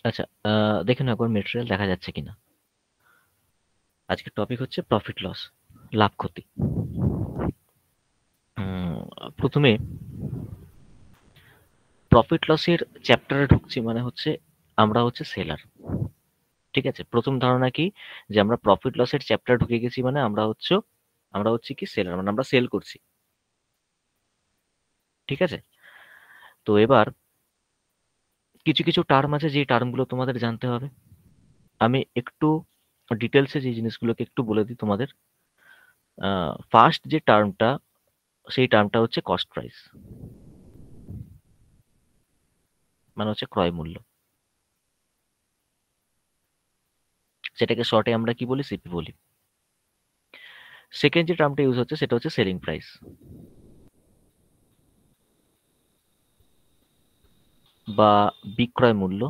আচ্ছা, দেখুন একবার মেটেরিয়াল দেখা যাচ্ছে কিনা। আজকের টপিক হচ্ছে প্রফিট লস, লাভ ক্ষতি। উম, প্রথমে প্রফিট লসের চ্যাপ্টারে ঢুকছি, মানে হচ্ছে আমরা হচ্ছে সেলার। ঠিক আছে, প্রথম ধারণা কি, যে আমরা প্রফিট লসের চ্যাপ্টারে ঢুকে গেছি, মানে আমরা হচ্ছে কি সেলার, মানে আমরা সেল করছি। ঠিক আছে, তো এবার কিছু কিছু টার্ম আছে, যে টার্মগুলো তোমাদের জানতে হবে। আমি একটু ডিটেলসে যে জিনিসগুলোকে একটু বলে দিই তোমাদের। ফার্স্ট যে টার্মটা, সেই টার্মটা হচ্ছে কস্ট প্রাইস, মানে হচ্ছে ক্রয় মূল্য। সেটাকে শর্টে আমরা কি বলি, সিপি বলি। সেকেন্ড যে টার্মটা ইউজ হচ্ছে সেটা হচ্ছে সেলিং প্রাইস, বা বিক্রয় মূল্য,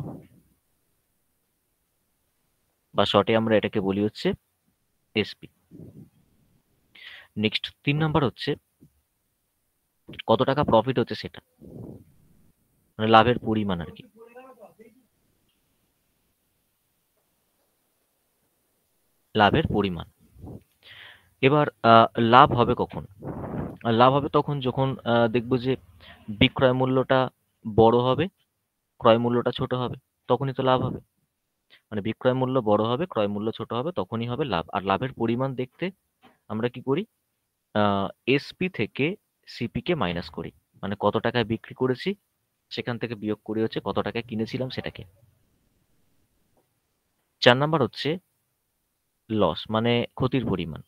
বা শর্টে আমরা এটাকে বলি হচ্ছে এসপি। নেক্সট 3 নাম্বার হচ্ছে কত টাকা প্রফিট হচ্ছে সেটা, মানে লাভের পরিমাণ আর কি। লাভের পরিমাণ। এবার লাভ হবে কখন? লাভ হবে তখন যখন দেখবো যে বিক্রয় মূল্যটা বড় হবে, ক্রয় মূল্যটা ছোট হবে, তখনই তো লাভ হবে। মানে বিক্রয় মূল্য বড় হবে, ক্রয় মূল্য ছোট হবে, তখনই হবে লাভ। আর লাভের পরিমাণ দেখতে আমরা কি করি, এসপি থেকে সিপি কে মাইনাস করি। মানে কত টাকায় বিক্রি করেছি সেখান থেকে বিয়োগ করি হচ্ছে কত টাকায় কিনেছিলাম সেটাকে। 4 নাম্বার হচ্ছে লস, মানে ক্ষতির পরিমাণ।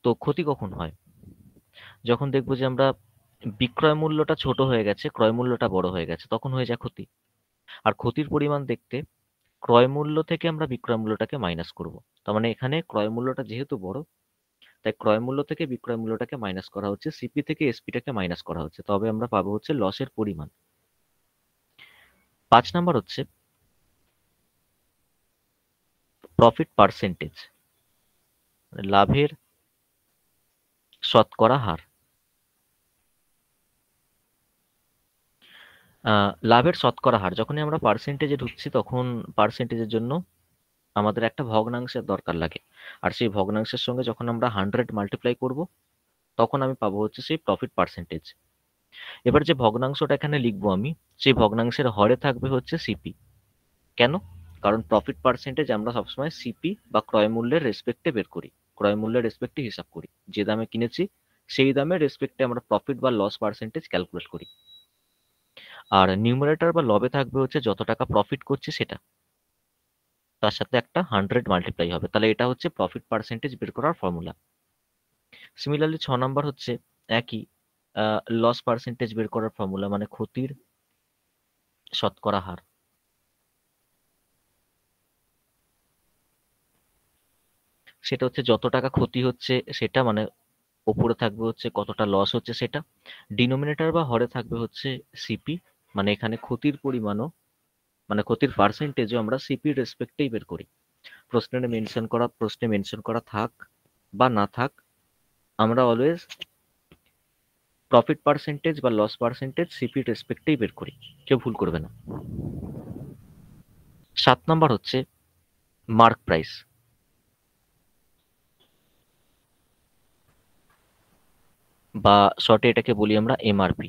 তো ক্ষতি কখন হয়? যখন দেখবো যে আমরা বিক্রয় মূল্যটা ছোট হয়ে গেছে, ক্রয় মূল্যটা বড় হয়ে গেছে, তখন হয়ে যায় ক্ষতি। আর ক্ষতির পরিমাণ দেখতে ক্রয় মূল্য থেকে আমরা বিক্রয় মূল্যটাকে মাইনাস করব। তার মানে এখানে ক্রয় মূল্যটা যেহেতু বড়, তাই ক্রয় মূল্য থেকে বিক্রয় মূল্যটাকে মাইনাস করা হচ্ছে, সিপি থেকে এসপিটাকে মাইনাস করা হচ্ছে, তবে আমরা পাবো হচ্ছে লসের পরিমাণ। 5 নাম্বার হচ্ছে প্রফিট পার্সেন্টেজ, লাভের শতকরা হার। লাভের শতকরা হার, যখনই আমরা পার্সেন্টেজে ঢুকছি তখন পার্সেন্টেজের জন্য আমাদের একটা ভগ্নাংশের দরকার লাগে। আর সেই ভগ্নাংশের সঙ্গে যখন আমরা 100 মাল্টিপ্লাই করব, তখন আমি পাবো হচ্ছে সেই প্রফিট পার্সেন্টেজ। এবার যে ভগ্নাংশটা এখানে লিখবো আমি, সেই ভগ্নাংশের হরে থাকবে হচ্ছে সিপি। কেন? কারণ প্রফিট পার্সেন্টেজ আমরা সবসময় সিপি বা ক্রয় মূল্যের রেসপেক্টে বের করি, ক্রয় মূল্যের রেসপেক্টে হিসাব করি। যে দামে কিনেছি সেই দামের রেসপেক্টে আমরা প্রফিট বা লস পার্সেন্টেজ ক্যালকুলেট করি। আর নিউমারেটর বা লবে থাকবে হচ্ছে যত টাকা প্রফিট করছি সেটা, তার সাথে একটা 100 মাল্টিপ্লাই হবে, তাহলে এটা হচ্ছে প্রফিট পার্সেন্টেজ বের করার ফর্মুলা। সিমিলারলি 6 নাম্বার হচ্ছে একই, লস পার্সেন্টেজ বের করার ফর্মুলা, মানে ক্ষতির শতকরা হার। সেটা হচ্ছে যত টাকা ক্ষতি হচ্ছে সেটা, মানে ওপরে থাকবে হচ্ছে কতটা লস হচ্ছে সেটা। ডিনোমিনেটর বা হরে থাকবে হচ্ছে সিপি, মানে এখানে ক্ষতির পরিমাণও, মানে ক্ষতির পার্সেন্টেজও আমরা সিপির রেসপেক্টেই বের করি। প্রশ্নে মেনশন করা থাক বা না থাক, আমরা অলওয়েজ প্রফিট পার্সেন্টেজ বা লস পার্সেন্টেজ সিপির রেসপেক্টেই বের করি, কেউ ভুল করবে না। 7 নাম্বার হচ্ছে মার্ক প্রাইস, বা শর্টে এটাকে বলি আমরা এমআরপি,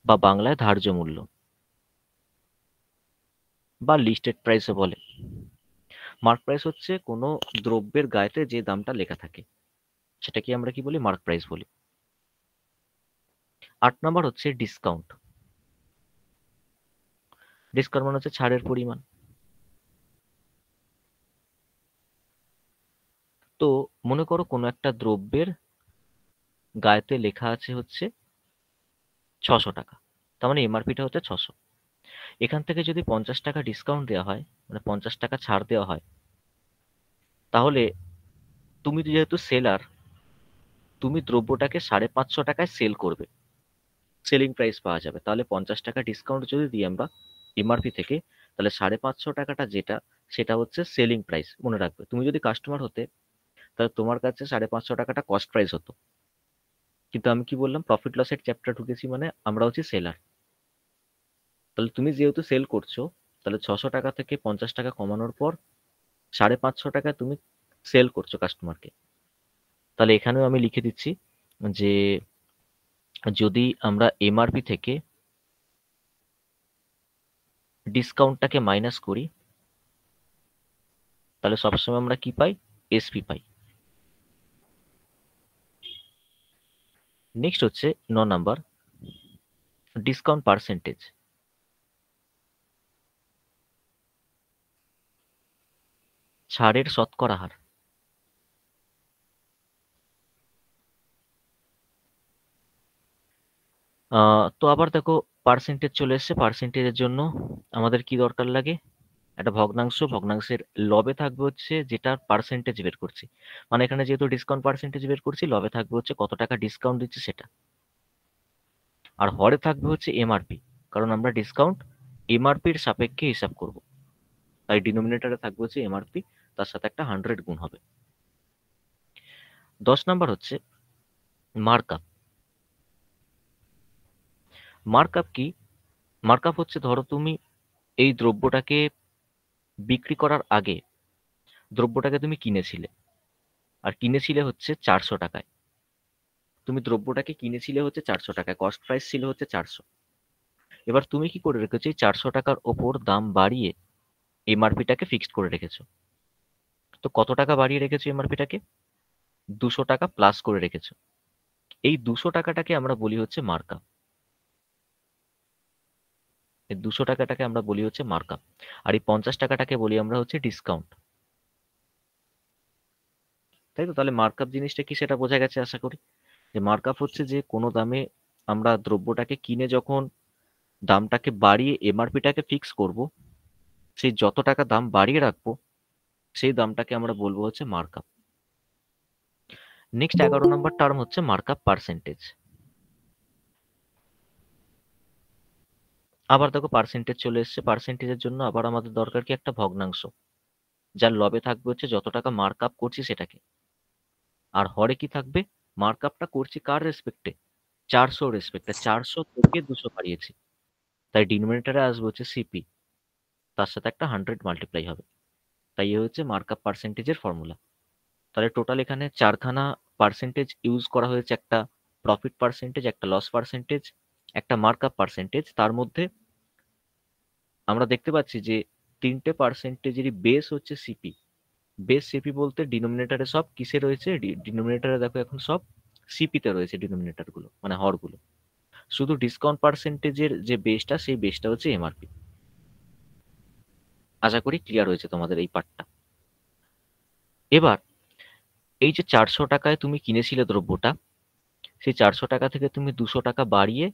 বা বাংলায় ধার্য মূল্য, বা লিস্টেড প্রাইসও বলে। মার্ক প্রাইস হচ্ছে কোনো দ্রব্যের গায়েতে যে দামটা লেখা থাকে, সেটাকে আমরা কি বলি, মার্ক প্রাইস বলি। 8 নাম্বার হচ্ছে ডিসকাউন্ট। ডিসকাউন্ট মানে হচ্ছে ছাড়ের পরিমাণ। তো মনে করো কোনো একটা দ্রব্যের গায়েতে লেখা আছে হচ্ছে 600 টাকা, তার মানে এমআরপিটা হচ্ছে 600। এখান থেকে যদি 50 টাকা ডিসকাউন্ট দেওয়া হয়, মানে 50 টাকা ছাড় দেওয়া হয়, তাহলে তুমি তো যেহেতু সেলার, তুমি দ্রব্যটাকে 550 টাকায় সেল করবে, সেলিং প্রাইস পাওয়া যাবে। তাহলে 50 টাকা ডিসকাউন্ট যদি দিই আমরা এমআরপি থেকে, তাহলে 550 টাকাটা যেটা, সেটা হচ্ছে সেলিং প্রাইস। মনে রাখবে, তুমি যদি কাস্টমার হতে, তাহলে তোমার কাছে 550 টাকাটা কস্ট প্রাইস হতো। কিন্তু আমি কি বললাম, প্রফিট লসের চ্যাপ্টার ঢুকেছি মানে আমরা হচ্ছে সেলার। তাহলে তুমি যেহেতু সেল করছো, তাহলে 600 টাকা থেকে 50 টাকা কমানোর পর 550 টাকা তুমি সেল করছো কাস্টমারকে। তাহলে এখানেও আমি লিখে দিচ্ছি যে যদি আমরা এমআরপি থেকে ডিসকাউন্টটাকে মাইনাস করি, তাহলে সবসময় আমরা কি পাই? এসপি পাই। নেক্সট হচ্ছে 9 নাম্বার, ডিসকাউন্ট পার্সেন্টেজ। ছাড়ের শতকরা হার। তো আবার দেখো, পার্সেন্টেজ চলে এসছে। পার্সেন্টেজের জন্য আমাদের কি দরকার লাগে? একটা ভগ্নাংশ, ভগ্নাংশের লবে থাকবে হচ্ছে যেটার পার্সেন্টেজ বের করছি, মানে এখানে যেহেতু ডিসকাউন্ট পার্সেন্টেজ বের করছি, লবে থাকবে হচ্ছে কত টাকা ডিসকাউন্ট দিচ্ছে সেটা, আর হরে থাকবে হচ্ছে এমআরপি, কারণ আমরা ডিসকাউন্ট এমআরপির সাপেক্ষে হিসাব করব। তাই ডিনোমিনেটরে থাকবে হচ্ছে এমআরপি, তার সাথে একটা 100 গুণ হবে। 10 নাম্বার হচ্ছে মার্কআপ। মার্কআপ কি? মার্কআপ হচ্ছে, ধরো তুমি এই দ্রব্যটাকে বিক্রি করার আগে দ্রব্যটাকে তুমি কিনেছিলে, আর কিনেছিলে হচ্ছে 400 টাকায়। তুমি দ্রব্যটাকে কিনেছিলে হচ্ছে 400 টাকায়, কস্ট প্রাইস ছিল হচ্ছে 400। এবার তুমি কি করে রেখেছো? এই 400 টাকার ওপর দাম বাড়িয়ে এমআরপিটাকে ফিক্সড করে রেখেছো। তো কত টাকা বাড়িয়ে রেখেছো এমআরপিটাকে? 200 টাকা প্লাস করে রেখেছো। এই 200 টাকাটাকে আমরা বলি হচ্ছে মার্কআপ। এই 200 টাকাটাকে আমরা বলি হচ্ছে মার্কআপ। আর এই 50 টাকাটাকে বলি আমরা হচ্ছে ডিসকাউন্ট। তাই তো? তাহলে মার্কআপ জিনিসটা কি সেটা বোঝা গেছে আশা করি। যে মার্কআপ হচ্ছে যে কোনো দামে আমরা দ্রব্যটাকে কিনে যখন দামটাকে বাড়িয়ে এমআরপিটাকে ফিক্স করব, সেই যত টাকা দাম বাড়িয়ে রাখবো সেই দামটাকে আমরা বলবো হচ্ছে মার্কআপ। নেক্সট 11 নম্বর টার্ম হচ্ছে মার্কআপ পার্সেন্টেজ। আবার দেখো পার্সেন্টেজ চলে এসছে। পার্সেন্টেজের জন্য আবার আমাদের দরকার কি? একটা ভগ্নাংশ, যার লবে থাকবে হচ্ছে যত টাকা মার্কআপ করছি সেটাকে, আর হরে কি থাকবে? মার্কআপটা করছি কার রেসপেক্টে? 400 রেসপেক্টে। 400 থেকে 200 বাড়িয়েছি, তাই ডিনোমিনেটরে আসবে হচ্ছে সিপি, তার সাথে একটা 100 মাল্টিপ্লাই হবে। তাই এ হচ্ছে মার্কআপ পার্সেন্টেজের ফর্মুলা। তাহলে টোটাল এখানে চারখানা পার্সেন্টেজ ইউজ করা হয়েছে, একটা প্রফিট পার্সেন্টেজ, একটা লস পার্সেন্টেজ, একটা মার্কআপ পার্সেন্টেজ। তার মধ্যে আমরা দেখতে পাচ্ছি যে তিনটে পার্সেন্টেজেরই বেস হচ্ছে সিপি। বেস সিপি বলতে ডিনোমিনেটরে সব কিসে রয়েছে? ডিনোমিনেটরে দেখো এখন সব সিপিতে রয়েছে, ডিনোমিনেটর গুলো মানে হরগুলো। শুধু ডিসকাউন্ট পার্সেন্টেজের যে বেসটা, সেই বেসটা হচ্ছে এমআরপি। আশা করি ক্লিয়ার হয়েছে তোমাদের এই পার্টটা। এবার এই যে 400 টাকায় তুমি কিনেছিলে দ্রব্যটা, সেই 400 টাকা থেকে তুমি 200 টাকা বাড়িয়ে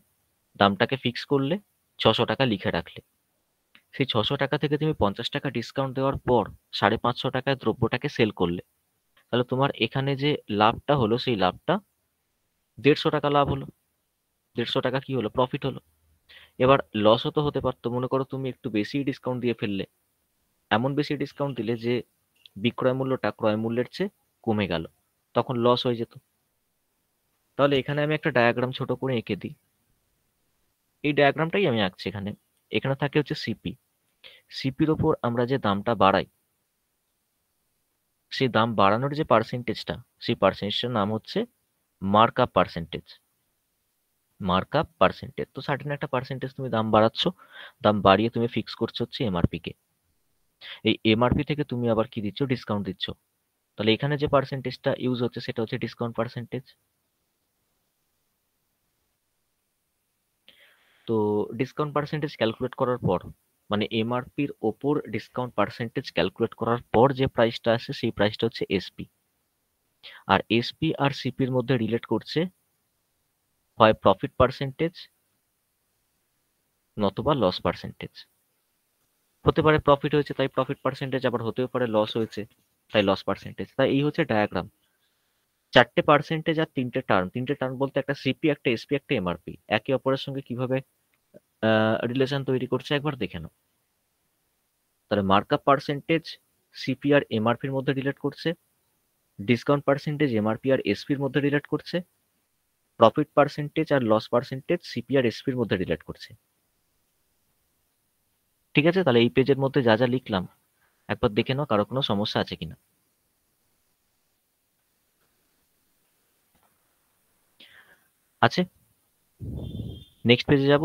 দামটাকে ফিক্স করলে, 600 টাকা লিখে রাখলে। সেই 600 টাকা থেকে তুমি 50 টাকা ডিসকাউন্ট দেওয়ার পর 550 টাকায় দ্রব্যটাকে সেল করলে। তাহলে তোমার এখানে যে লাভটা হলো, সেই লাভটা 150 টাকা লাভ হলো। 150 টাকা কি হলো? প্রফিট হলো। এবার লসও তো হতে পারতো। মনে করো তুমি একটু বেশি ডিসকাউন্ট দিয়ে ফেললে, এমন বেশি ডিসকাউন্ট দিলে যে বিক্রয় মূল্যটা ক্রয় মূল্যের চেয়ে কমে গেল, তখন লস হয়ে যেত। তাহলে এখানে আমি একটা ডায়াগ্রাম ছোট করে এঁকে দিই। এই ডায়াগ্রামটাই আমি আঁকছি এখানে। এখানে থাকে হচ্ছে সিপি। সিপির ওপর আমরা যে দামটা বাড়াই, সেই দাম বাড়ানোর যে পার্সেন্টেজটা, সেই পার্সেন্টেজটার নাম হচ্ছে মার্কআপ পার্সেন্টেজ। Markup percentage. তো সার্টেন একটা পার্সেন্টেজ তুমি দাম বাড়াচ্ছ, দাম বাড়িয়ে তুমি ফিক্স করছো হচ্ছে এমআরপি কে। এই এমআরপি থেকে তুমি আবার কি দিচ্ছ? ডিসকাউন্ট দিচ্ছ। তাহলে এখানে যে পার্সেন্টেজটা ইউজ হচ্ছে সেটা হচ্ছে ডিসকাউন্ট পার্সেন্টেজ। তো ডিসকাউন্ট পার্সেন্টেজ ক্যালকুলেট করার পর, মানে এমআরপির ওপর ডিসকাউন্ট পার্সেন্টেজ ক্যালকুলেট করার পর যে প্রাইসটা আসে, সেই প্রাইসটা হচ্ছে এসপি। আর এসপি আর সিপির মধ্যে রিলেট করছে হয় প্রফিট পার্সেন্টেজ নতুবা লস পার্সেন্টেজ। হতে পারে প্রফিট হয়েছে তাই প্রফিট পার্সেন্টেজ, আবার হতেও পারে লস হয়েছে তাই লস পার্সেন্টেজ। তাই এই হচ্ছে ডায়াগ্রাম। চারটে পার্সেন্টেজ আর তিনটে টার্ম। তিনটে টার্ম বলতে একটা সিপি, একটা এসপি, একটা এমআরপি একে অপরের সঙ্গে কিভাবে রিলেশন তৈরি করছে একবার দেখে নাও। তাহলে মার্কআপ পার্সেন্টেজ সিপি আর এমআরপির মধ্যে রিলেট করছে, ডিসকাউন্ট পার্সেন্টেজ এমআরপি আর এসপির মধ্যে রিলেট করছে, প্রফিট পার্সেন্টেজ আর লস পার্সেন্টেজ সিপি আর এসপির মধ্যে রিলেট করছে। ঠিক আছে, তাহলে এই পেজের মধ্যে যা যা লিখলাম একবার দেখে নাও কারো কোনো সমস্যা আছে কিনা। আছে? নেক্সট পেজে যাব।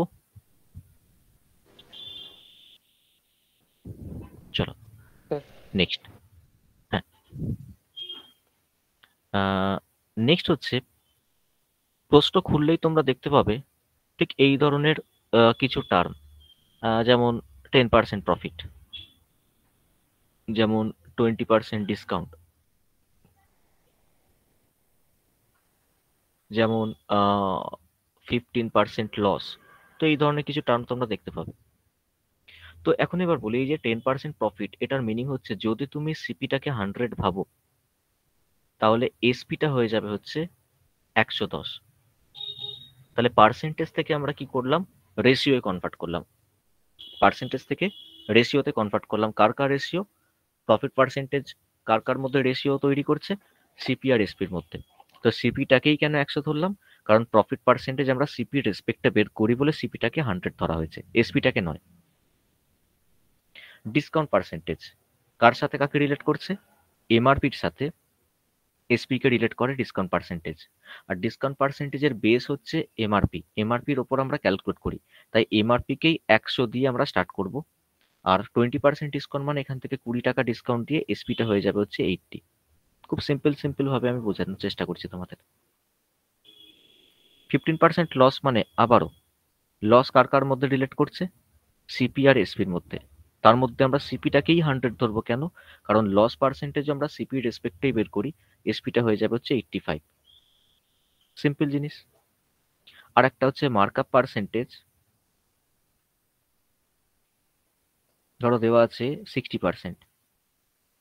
চলো নেক্সট। হ্যাঁ, নেক্সট হচ্ছে প্রশ্ন খুললেই তোমরা দেখতে পাবে ঠিক এই ধরনের কিছু টার্ম, যেমন 10% প্রফিট, যেমন 20% ডিসকাউন্ট, যেমন 15% লস। তো এই ধরনের কিছু টার্ম তোমরা দেখতে পাবে। তো এখন এবার বলি, এই যে 10% প্রফিট, এটার মিনিং হচ্ছে যদি তুমি সিপিটাকে 100 ভাবো তাহলে এসপিটা হয়ে যাবে হচ্ছে 110। তাহলে পার্সেন্টেজ থেকে আমরা কি করলাম, রেশিওয়ে কনভার্ট করলাম। পার্সেন্টেজ থেকে রেশিওতে কনভার্ট করলাম। কার কার রেশিও? প্রফিট পার্সেন্টেজ কার কার মধ্যে রেশিও তৈরি করছে? সিপি আর এসপির মধ্যে। তো সিপিটাকেই কেন 100 ধরলাম? কারণ প্রফিট পার্সেন্টেজ আমরা সিপির রেসপেক্টে বের করি বলে সিপিটাকে 100 ধরা হয়েছে, এসপিটাকে নয়। ডিসকাউন্ট পার্সেন্টেজ কার সাথে কাকে রিলেট করছে? এমআরপির সাথে এসপি কে রিলেট করে ডিসকাউন্ট পার্সেন্টেজ। আর ডিসকাউন্ট পার্সেন্টেজের বেস হচ্ছে এমআরপি, এমআরপির ওপর আমরা ক্যালকুলেট করি। তাই এমআরপিকেই 100 দিয়ে আমরা স্টার্ট করব। আর 20% ডিসকাউন্ট মানে এখান থেকে 20 টাকা ডিসকাউন্ট দিয়ে এসপিটা হয়ে যাবে হচ্ছে 80। খুব সিম্পল ভাবে আমি বোঝানোর চেষ্টা করছি তোমাদের। 15% লস মানে আবারও লস কার কার মধ্যে রিলেট করছে? সিপি আর এসপির মধ্যে। তার মধ্যে আমরা সিপিটাকেই 100 ধরবো কেন? কারণ লস পার্সেন্টেজ আমরা সিপি রেসপেক্টেই বের করি, এসপিটা হয়ে যাবে হচ্ছে 85। সিম্পল জিনিস। আর একটা হচ্ছে মার্কআপ পার্সেন্টেজ, ধরো দেওয়া আছে 60%।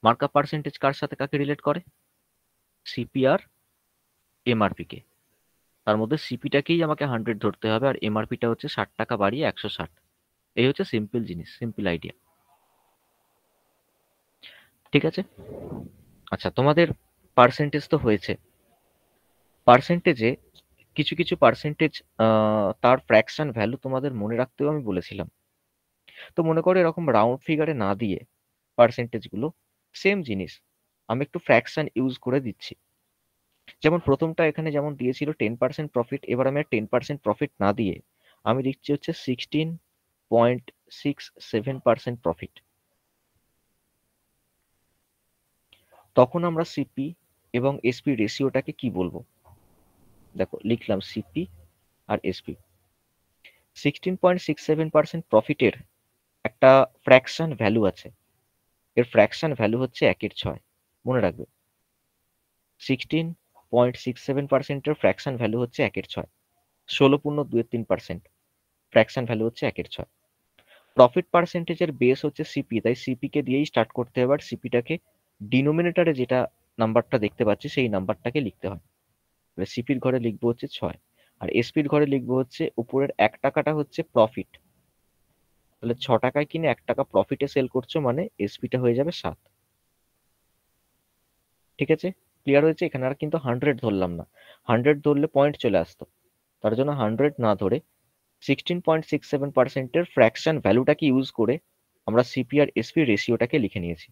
মার্কআপ পার্সেন্টেজ কার সাথে কাকে রিলেট করে? সিপি আর এমআরপি কে। তার মধ্যে সিপিটাকেই আমাকে 100 ধরতে হবে, আর এমআরপিটা হচ্ছে 60 টাকা বাড়িয়ে 160। এই হচ্ছে সিম্পল জিনিস, সিম্পল আইডিয়া। ঠিক আছে? আচ্ছা, তোমাদের পার্সেন্টেজ তো হয়েছে। পার্সেন্টেজে কিছু কিছু পার্সেন্টেজ তার ফ্র্যাকশন ভ্যালু তোমাদের মনে রাখতেও আমি বলেছিলাম। তো মনে করো এরকম রাউন্ড ফিগারে না দিয়ে পার্সেন্টেজগুলো সেম জিনিস আমি একটু ফ্র্যাকশন ইউজ করে দিচ্ছি। যেমন প্রথমটা এখানে যেমন দিয়েছিল 10% প্রফিট, এবার আমি আর 10% প্রফিট না দিয়ে আমি দিচ্ছি হচ্ছে 16.67% প্রফিট। তখন আমরা সিপি এবং এসপি রেশিওটাকে কি বলবো? দেখো লিখলাম সিপি আর এসপি। 16.67% প্রফিটের একটা ফ্র্যাকশন ভ্যালু আছে, এর ফ্র্যাকশন ভ্যালু হচ্ছে 1/6। মনে রাখবে 16.67%-এর ফ্র্যাকশন ভ্যালু হচ্ছে 1/6। 16.23% ফ্র্যাকশন ভ্যালু হচ্ছে 1/6। প্রফিট পার্সেন্টেজের বেস হচ্ছে সিপি, তাই সিপি কে দিয়েই স্টার্ট করতে হবে। আর সিপিটাকে ডিনোমিনেটরে যেটা নাম্বারটা দেখতে পাচ্ছি সেই নাম্বারটাকে লিখতে হয়। সিপির ঘরে লিখবো হচ্ছে 6, আর এসপির ঘরে লিখবো হচ্ছে উপরের 1 টাকাটা হচ্ছে প্রফিট। তাহলে 6 টাকায় কিনে 1 টাকা প্রফিটে সেল করছো মানে এসপিটা হয়ে যাবে 7। ঠিক আছে? ক্লিয়ার হয়েছে? এখানে আর কিন্তু 100 ধরলাম না, 100 ধরলে পয়েন্ট চলে আসতো। তার জন্য 100 না ধরে 16.67%-এর ফ্র্যাকশন ভ্যালুটাকে ইউজ করে আমরা সিপি আর এসপি রেশিওটাকে লিখে নিয়েছি।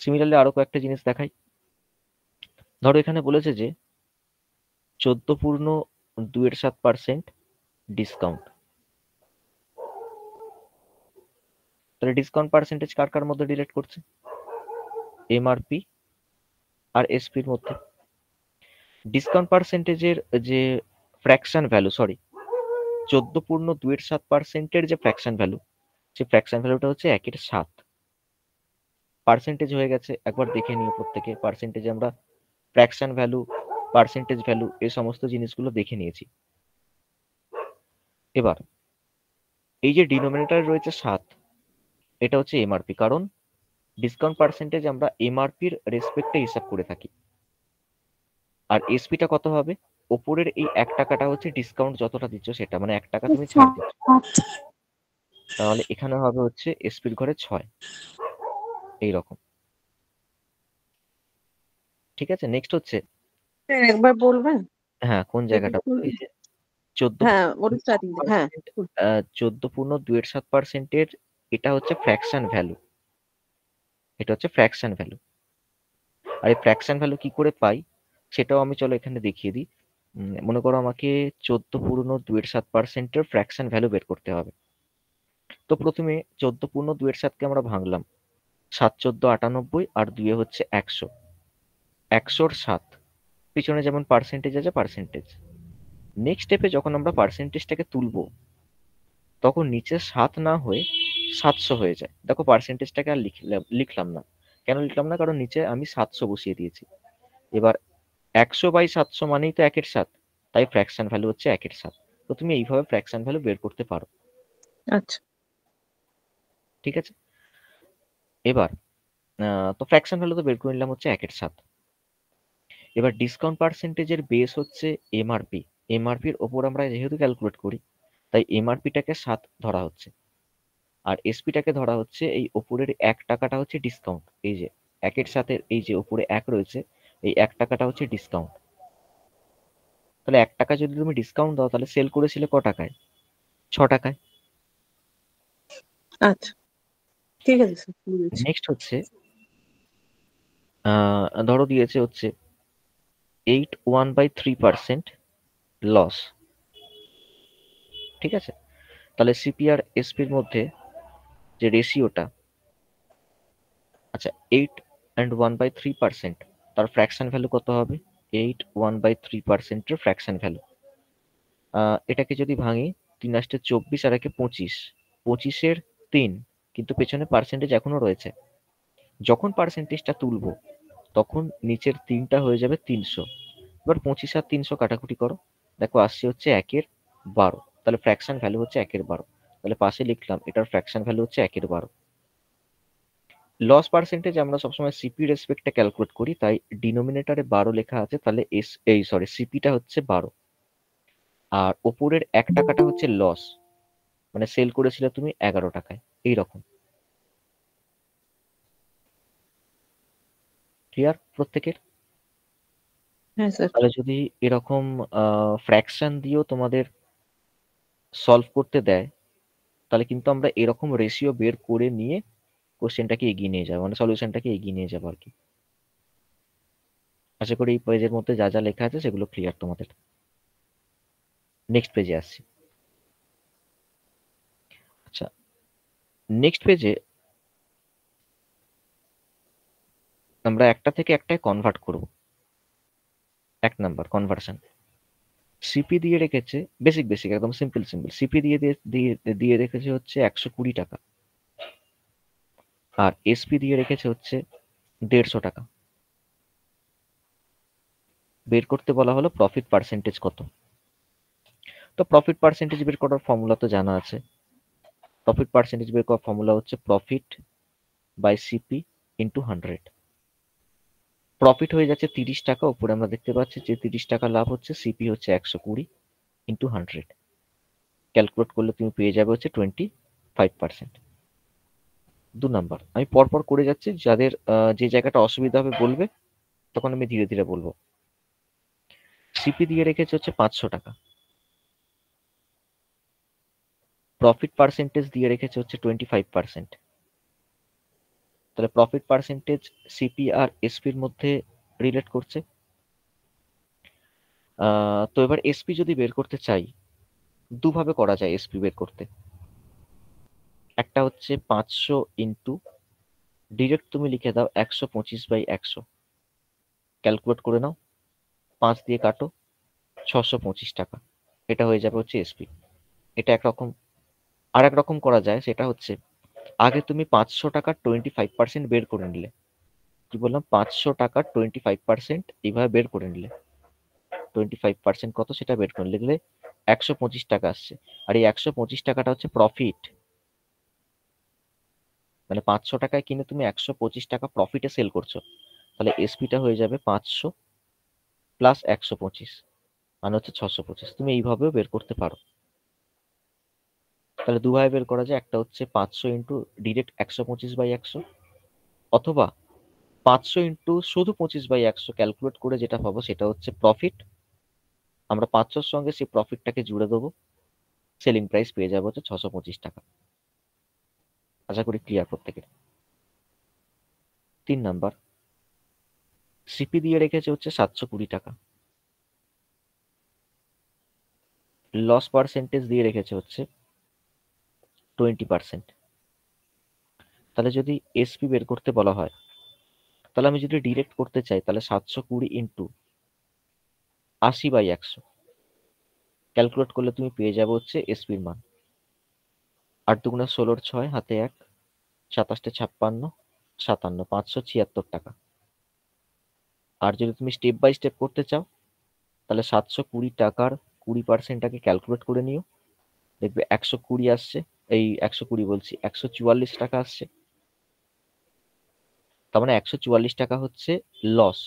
সিমিলারলি আরো কয়েকটা জিনিস দেখাই। ধরো এখানে বলেছে যে 14.27% ডিসকাউন্ট। তাহলে ডিসকাউন্ট পার্সেন্টেজ কার কার মধ্যে রিলেট করছে? এমআরপি আর এসপির মধ্যে। ডিসকাউন্ট পার্সেন্টেজের যে ফ্র্যাকশন ভ্যালু, সরি 14.27%-এর যে ফ্র্যাকশন ভ্যালু, সেই ফ্র্যাকশন ভ্যালুটা হচ্ছে 1/7। পার্সেন্টেজ হয়ে গেছে, একবার দেখে নিও প্রত্যেকে। পার্সেন্টেজে আমরা ফ্র্যাকশন ভ্যালু, পার্সেন্টেজ ভ্যালু এই সমস্ত জিনিসগুলো দেখে নিয়েছি। এবার এই যে ডিনোমিনেটর রয়েছে 7, এটা হচ্ছে এমআরপি, কারণ ডিসকাউন্ট পার্সেন্টেজ আমরা এমআরপির রেসপেক্টে হিসাব করে থাকি। আর এসপিটা কত হবে? ওপরের এই 1 টাকাটা হচ্ছে ডিসকাউন্ট যতটা দিচ্ছ সেটা, মানে 1 টাকা তুমি ছাড় দিচ্ছ। তাহলে এখানে হবে হচ্ছে এসপির ঘরে 6, এইরকম। ঠিক আছে? নেক্সট হচ্ছে, একবার বলবেন? হ্যাঁ, কোন জায়গাটা বলো? এই যে 14 হ্যাঁ, ওর স্টার্টিং হ্যাঁ 14.27% এর এটা হচ্ছে ফ্র্যাকশন ভ্যালু। এটা হচ্ছে ফ্র্যাকশন ভ্যালু। আর এই ফ্র্যাকশন ভ্যালু কি করে পাই সেটাও আমি চলো এখানে দেখিয়ে দিই। মনে করো আমাকে 14.27% এর ফ্র্যাকশন ভ্যালু বের করতে হবে। তো প্রথমে 14.27 আমরা ভাঙলাম। 7, 14, 98 আর 2 হচ্ছে 100। 100-র 7 পিছনে যেমন পার্সেন্টেজ আছে পার্সেন্টেজ। নেক্সট স্টেপে যখন আমরা পার্সেন্টেজটাকে তুলবো তখন নিচে 7 না হয়ে 700 হয়ে যায়। দেখো পার্সেন্টেজটাকে আর লিখলাম না। কেন লিখলাম না? কারণ নিচে আমি 700 বসিয়ে দিয়েছি। এবার 100/700 মানেই তো 1/7, তাই ফ্র্যাকশন ভ্যালু হচ্ছে 1/7। তো তুমি এইভাবে ফ্র্যাকশন ভ্যালু বের করতে পারো। আচ্ছা ঠিক আছে? এবার তো ফ্র্যাকশন ভ্যালু তো বের করে নিলাম হচ্ছে 1/7। এবার ডিসকাউন্ট পার্সেন্টেজের বেস হচ্ছে এমআরপি। এমআরপির ওপর আমরা যেহেতু ক্যালকুলেট করি তাই এমআরপিটাকে 7 ধরা হচ্ছে। আর এসপিটাকে ধরা হচ্ছে এই ওপরের 1 টাকাটা হচ্ছে ডিসকাউন্ট। এই যে 1-এর সাথে এই যে ওপরে 1 রয়েছে, এই 1 টাকাটা হচ্ছে ডিসকাউন্ট। তাহলে 1 টাকা যদি তুমি ডিসকাউন্ট দাও তাহলে সেল করেছিলে ক টাকায়? 6 টাকায়। আচ্ছা ঠিক আছে স্যার, বুঝেছি। নেক্সট হচ্ছে ধরো দিয়েছে হচ্ছে 81/3% লস। ঠিক আছে? তাহলে সিপি আর এসপির মধ্যে যে রেশিওটা, আচ্ছা 8 and 1/3%, তার ফ্র্যাকশন ভ্যালু কত হবে? 8 1/3% এর ফ্র্যাকশন ভ্যালু। এটাকে যদি ভাঙি 3 × 8 = 24 আর 1 = 25। 25-এর 3, কিন্তু পেছনে পার্সেন্টেজ এখনো রয়েছে। যখন পার্সেন্টেজটা তুলবো তখন নিচের 3টা হয়ে যাবে 300। এবার 25 আর 300 কাটাকুটি করো, দেখো আসছে হচ্ছে 1/12। তাহলে ফ্র্যাকশন ভ্যালু হচ্ছে 1/12। তাহলে পাশে লিখলাম এটার ফ্র্যাকশন ভ্যালু হচ্ছে 1/12। লস পার্সেন্টেজ আমরা সবসময় সিপি রেসপেক্টে ক্যালকুলেট করি, তাই ডিনোমিনেটরে 12 লেখা আছে, তাহলে সিপিটা হচ্ছে 12। আর ওপরের 1 টাকাটা হচ্ছে লস, মানে সেল করেছিলে তুমি 11 টাকায়। এইরকম। ক্লিয়ার প্রত্যেকের? হ্যাঁ স্যার। তাহলে যদি এরকম ফ্র্যাকশন দিয়েও তোমাদের সলভ করতে দেয় তাহলে কিন্তু আমরা এরকম রেশিও বের করে নিয়ে কোশ্চেনটাকে এগিয়ে নিয়ে যাবো, মানে সলিউশনটাকে এগিয়ে নিয়ে যাবো আর কি। আশা করি এই পেজের মধ্যে যা যা লেখা আছে সেগুলো ক্লিয়ার তোমাদের। নেক্সট পেজে আসছি। আচ্ছা, নেক্সট পেজে আমরা একটা থেকে একটায় কনভার্ট করব। 1 নাম্বার কনভার্সন। সিপি দিয়ে রেখেছে বেসিক বেসিক একদম সিম্পল সিম্পল। সিপি দিয়ে রেখেছে হচ্ছে 120 টাকা, আর এসপি দিয়ে রেখেছে হচ্ছে 150 টাকা। বের করতে বলা হলো প্রফিট পার্সেন্টেজ কত। তো প্রফিট পার্সেন্টেজ বের করার ফর্মুলা তো জানা আছে। প্রফিট পার্সেন্টেজ বের করার ফর্মুলা হচ্ছে profit by CP into 100। Profit হয়ে যাচ্ছে 30 টাকা, উপরে আমরা দেখতে পাচ্ছি যে 30 টাকা লাভ হচ্ছে, সিপি হচ্ছে 120 ইন্টু 100। ক্যালকুলেট করলে তুমি পেয়ে যাবে হচ্ছে 25%। 2 নাম্বার আমি পরপর করে যাচ্ছি, যাদের যে জায়গাটা অসুবিধা হবে বলবে, তখন আমি ধীরে ধীরে বলবো। সিপি দিয়ে রেখেছে হচ্ছে 500 টাকা, প্রফিট পার্সেন্টেজ দিয়ে রেখেছে হচ্ছে 25%। তাহলে প্রফিট পার্সেন্টেজ সিপি আর এসপির মধ্যে রিলেট করছে। তো এবার এসপি যদি বের করতে চাই, দুভাবে করা যায় এসপি বের করতে। একটা হচ্ছে 500 ইন্টু, ডিরেক্ট তুমি লিখে দাও 125/100। ক্যালকুলেট করে নাও, 5 দিয়ে কাটো, 625 টাকা। এটা হয়ে যাবে হচ্ছে এসপি। এটা একরকম। আর এক রকম করা যায়, সেটা হচ্ছে আগে তুমি 500 টাকার 25% বের করে নিলে। কি বললাম? 500 টাকার 25% এইভাবে বের করে নিলে। 25% কত সেটা বের করে লিখলে 125 টাকা আসছে। আর এই 125 টাকাটা হচ্ছে প্রফিট। মানে 500 টাকায় কিনে তুমি 125 টাকা প্রফিটে সেল করছো। তাহলে এসপিটা হয়ে যাবে 500 প্লাস 125, মানে হচ্ছে 625। তুমি এইভাবেও বের করতে পারো। তাহলে দুভাবে বের করা যায়, একটা হচ্ছে 500 ইন্টু ডিরেক্ট 125/100, অথবা 500 ইন্টু শুধু 25/100 ক্যালকুলেট করে যেটা পাবো সেটা হচ্ছে প্রফিট আমরা 500 সঙ্গে সেই প্রফিটটাকে জুড়ে দেবো, সেলিং প্রাইস পেয়ে যাবো হচ্ছে 625 টাকা। আশা করি ক্লিয়ার প্রত্যেকের। 3 নাম্বার, সিপি দিয়ে রেখেছে হচ্ছে 720 টাকা, লস পার্সেন্টেজ দিয়ে রেখেছে হচ্ছে 20%। তাহলে যদি এসপি বের করতে বলা হয়, তাহলে আমি যদি ডিরেক্ট করতে চাই, তাহলে 720 ইন্টু 80/100 ক্যালকুলেট করলে তুমি পেয়ে যাবে হচ্ছে এসপির মান। 8 দুগুণে 16, 6 হাতে 1, 27 56, 57, 576 টাকা। আর যদি তুমি স্টেপ বাই স্টেপ করতে চাও, তাহলে 720 টাকার 20%টাকে ক্যালকুলেট করে নিও, দেখবে 120 আসছে, এই 120 বলছি, 144 টাকা আসছে। তার মানে 144 টাকা হচ্ছে লস।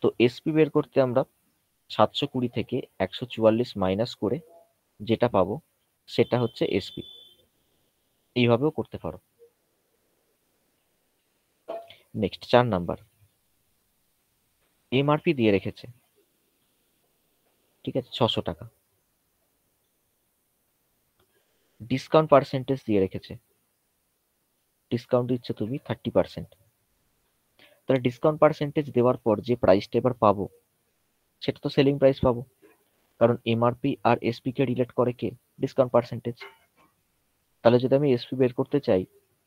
তো এসপি বের করতে আমরা 720 থেকে 144 মাইনাস করে যেটা পাবো সেটা হচ্ছে এসপি। এইভাবেও করতে পারো। নেক্সট 4 নাম্বার, এমআরপি দিয়ে রেখেছে, ঠিক আছে, 600 টাকা। ডিসকাউন্ট পার্সেন্টেজ দিয়ে রেখেছে, ডিসকাউন্ট দিচ্ছে তুমি 30%। তাহলে ডিসকাউন্ট পার্সেন্টেজ দেওয়ার পর যে প্রাইসটা এবার পাবো সেটা তো সেলিং প্রাইস পাবো, কারণ এমআরপি আর এসপি কে রিলেট করে কে? Discount percentage. তাহলে যদি আমি এসপি বের করতে চাই,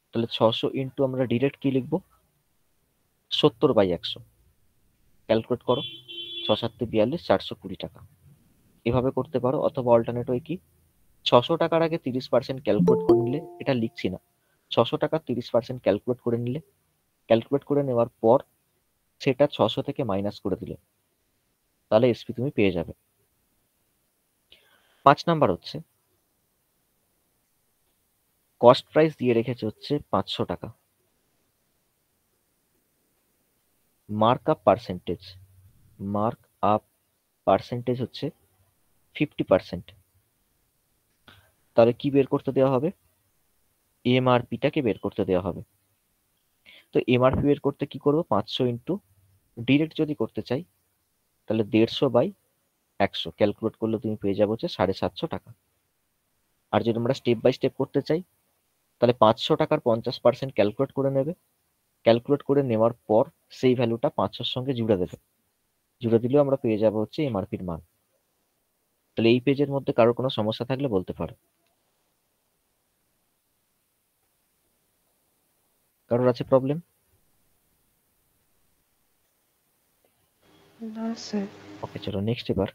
তাহলে 600 ইন্টু আমরা ডিরেক্ট কি লিখবো, 70/100 ক্যালকুলেট করো, 6 7 42, 420 টাকা। এভাবে করতে পারো, অথবা অল্টারনেট ওয়ে কি, 600 টাকার আগে 30% ক্যালকুলেট করে নিলে, এটা লিখছি না, 600 টাকার 30% ক্যালকুলেট করে নিলে, ক্যালকুলেট করে নেওয়ার পর সেটা 600 থেকে মাইনাস করে দিলে, তাহলে এসপি তুমি পেয়ে যাবে। 5 নাম্বার হচ্ছে কস্ট প্রাইস দিয়ে রেখেছে হচ্ছে 500 টাকা, mark up percentage, mark up percentage হচ্ছে 50%। তাহলে কি বের করতে দেওয়া হবে, এমআরপিটাকে বের করতে দেওয়া হবে। তো এমআরপি বের করতে কি করবো, 500 ইন্টু ডিরেক্ট যদি করতে চাই, তাহলে 150/100 ক্যালকুলেট করলে তুমি পেয়ে যাবো হচ্ছে 750 টাকা। আর যদি আমরা স্টেপ বাই স্টেপ করতে চাই, তাহলে 500 টাকার 50% ক্যালকুলেট করে নেবে, ক্যালকুলেট করে নেওয়ার পর সেই ভ্যালুটা 500 সঙ্গে জুড়ে দেবে, জুড়ে দিলেও আমরা পেয়ে যাবো হচ্ছে এমআরপির মান। তাহলে এই পেজের মধ্যে কারোর কোনো সমস্যা থাকলে বলতে পারো। কারোর আছে প্রবলেম? না স্যার। ওকে, চলো নেক্সট। এবার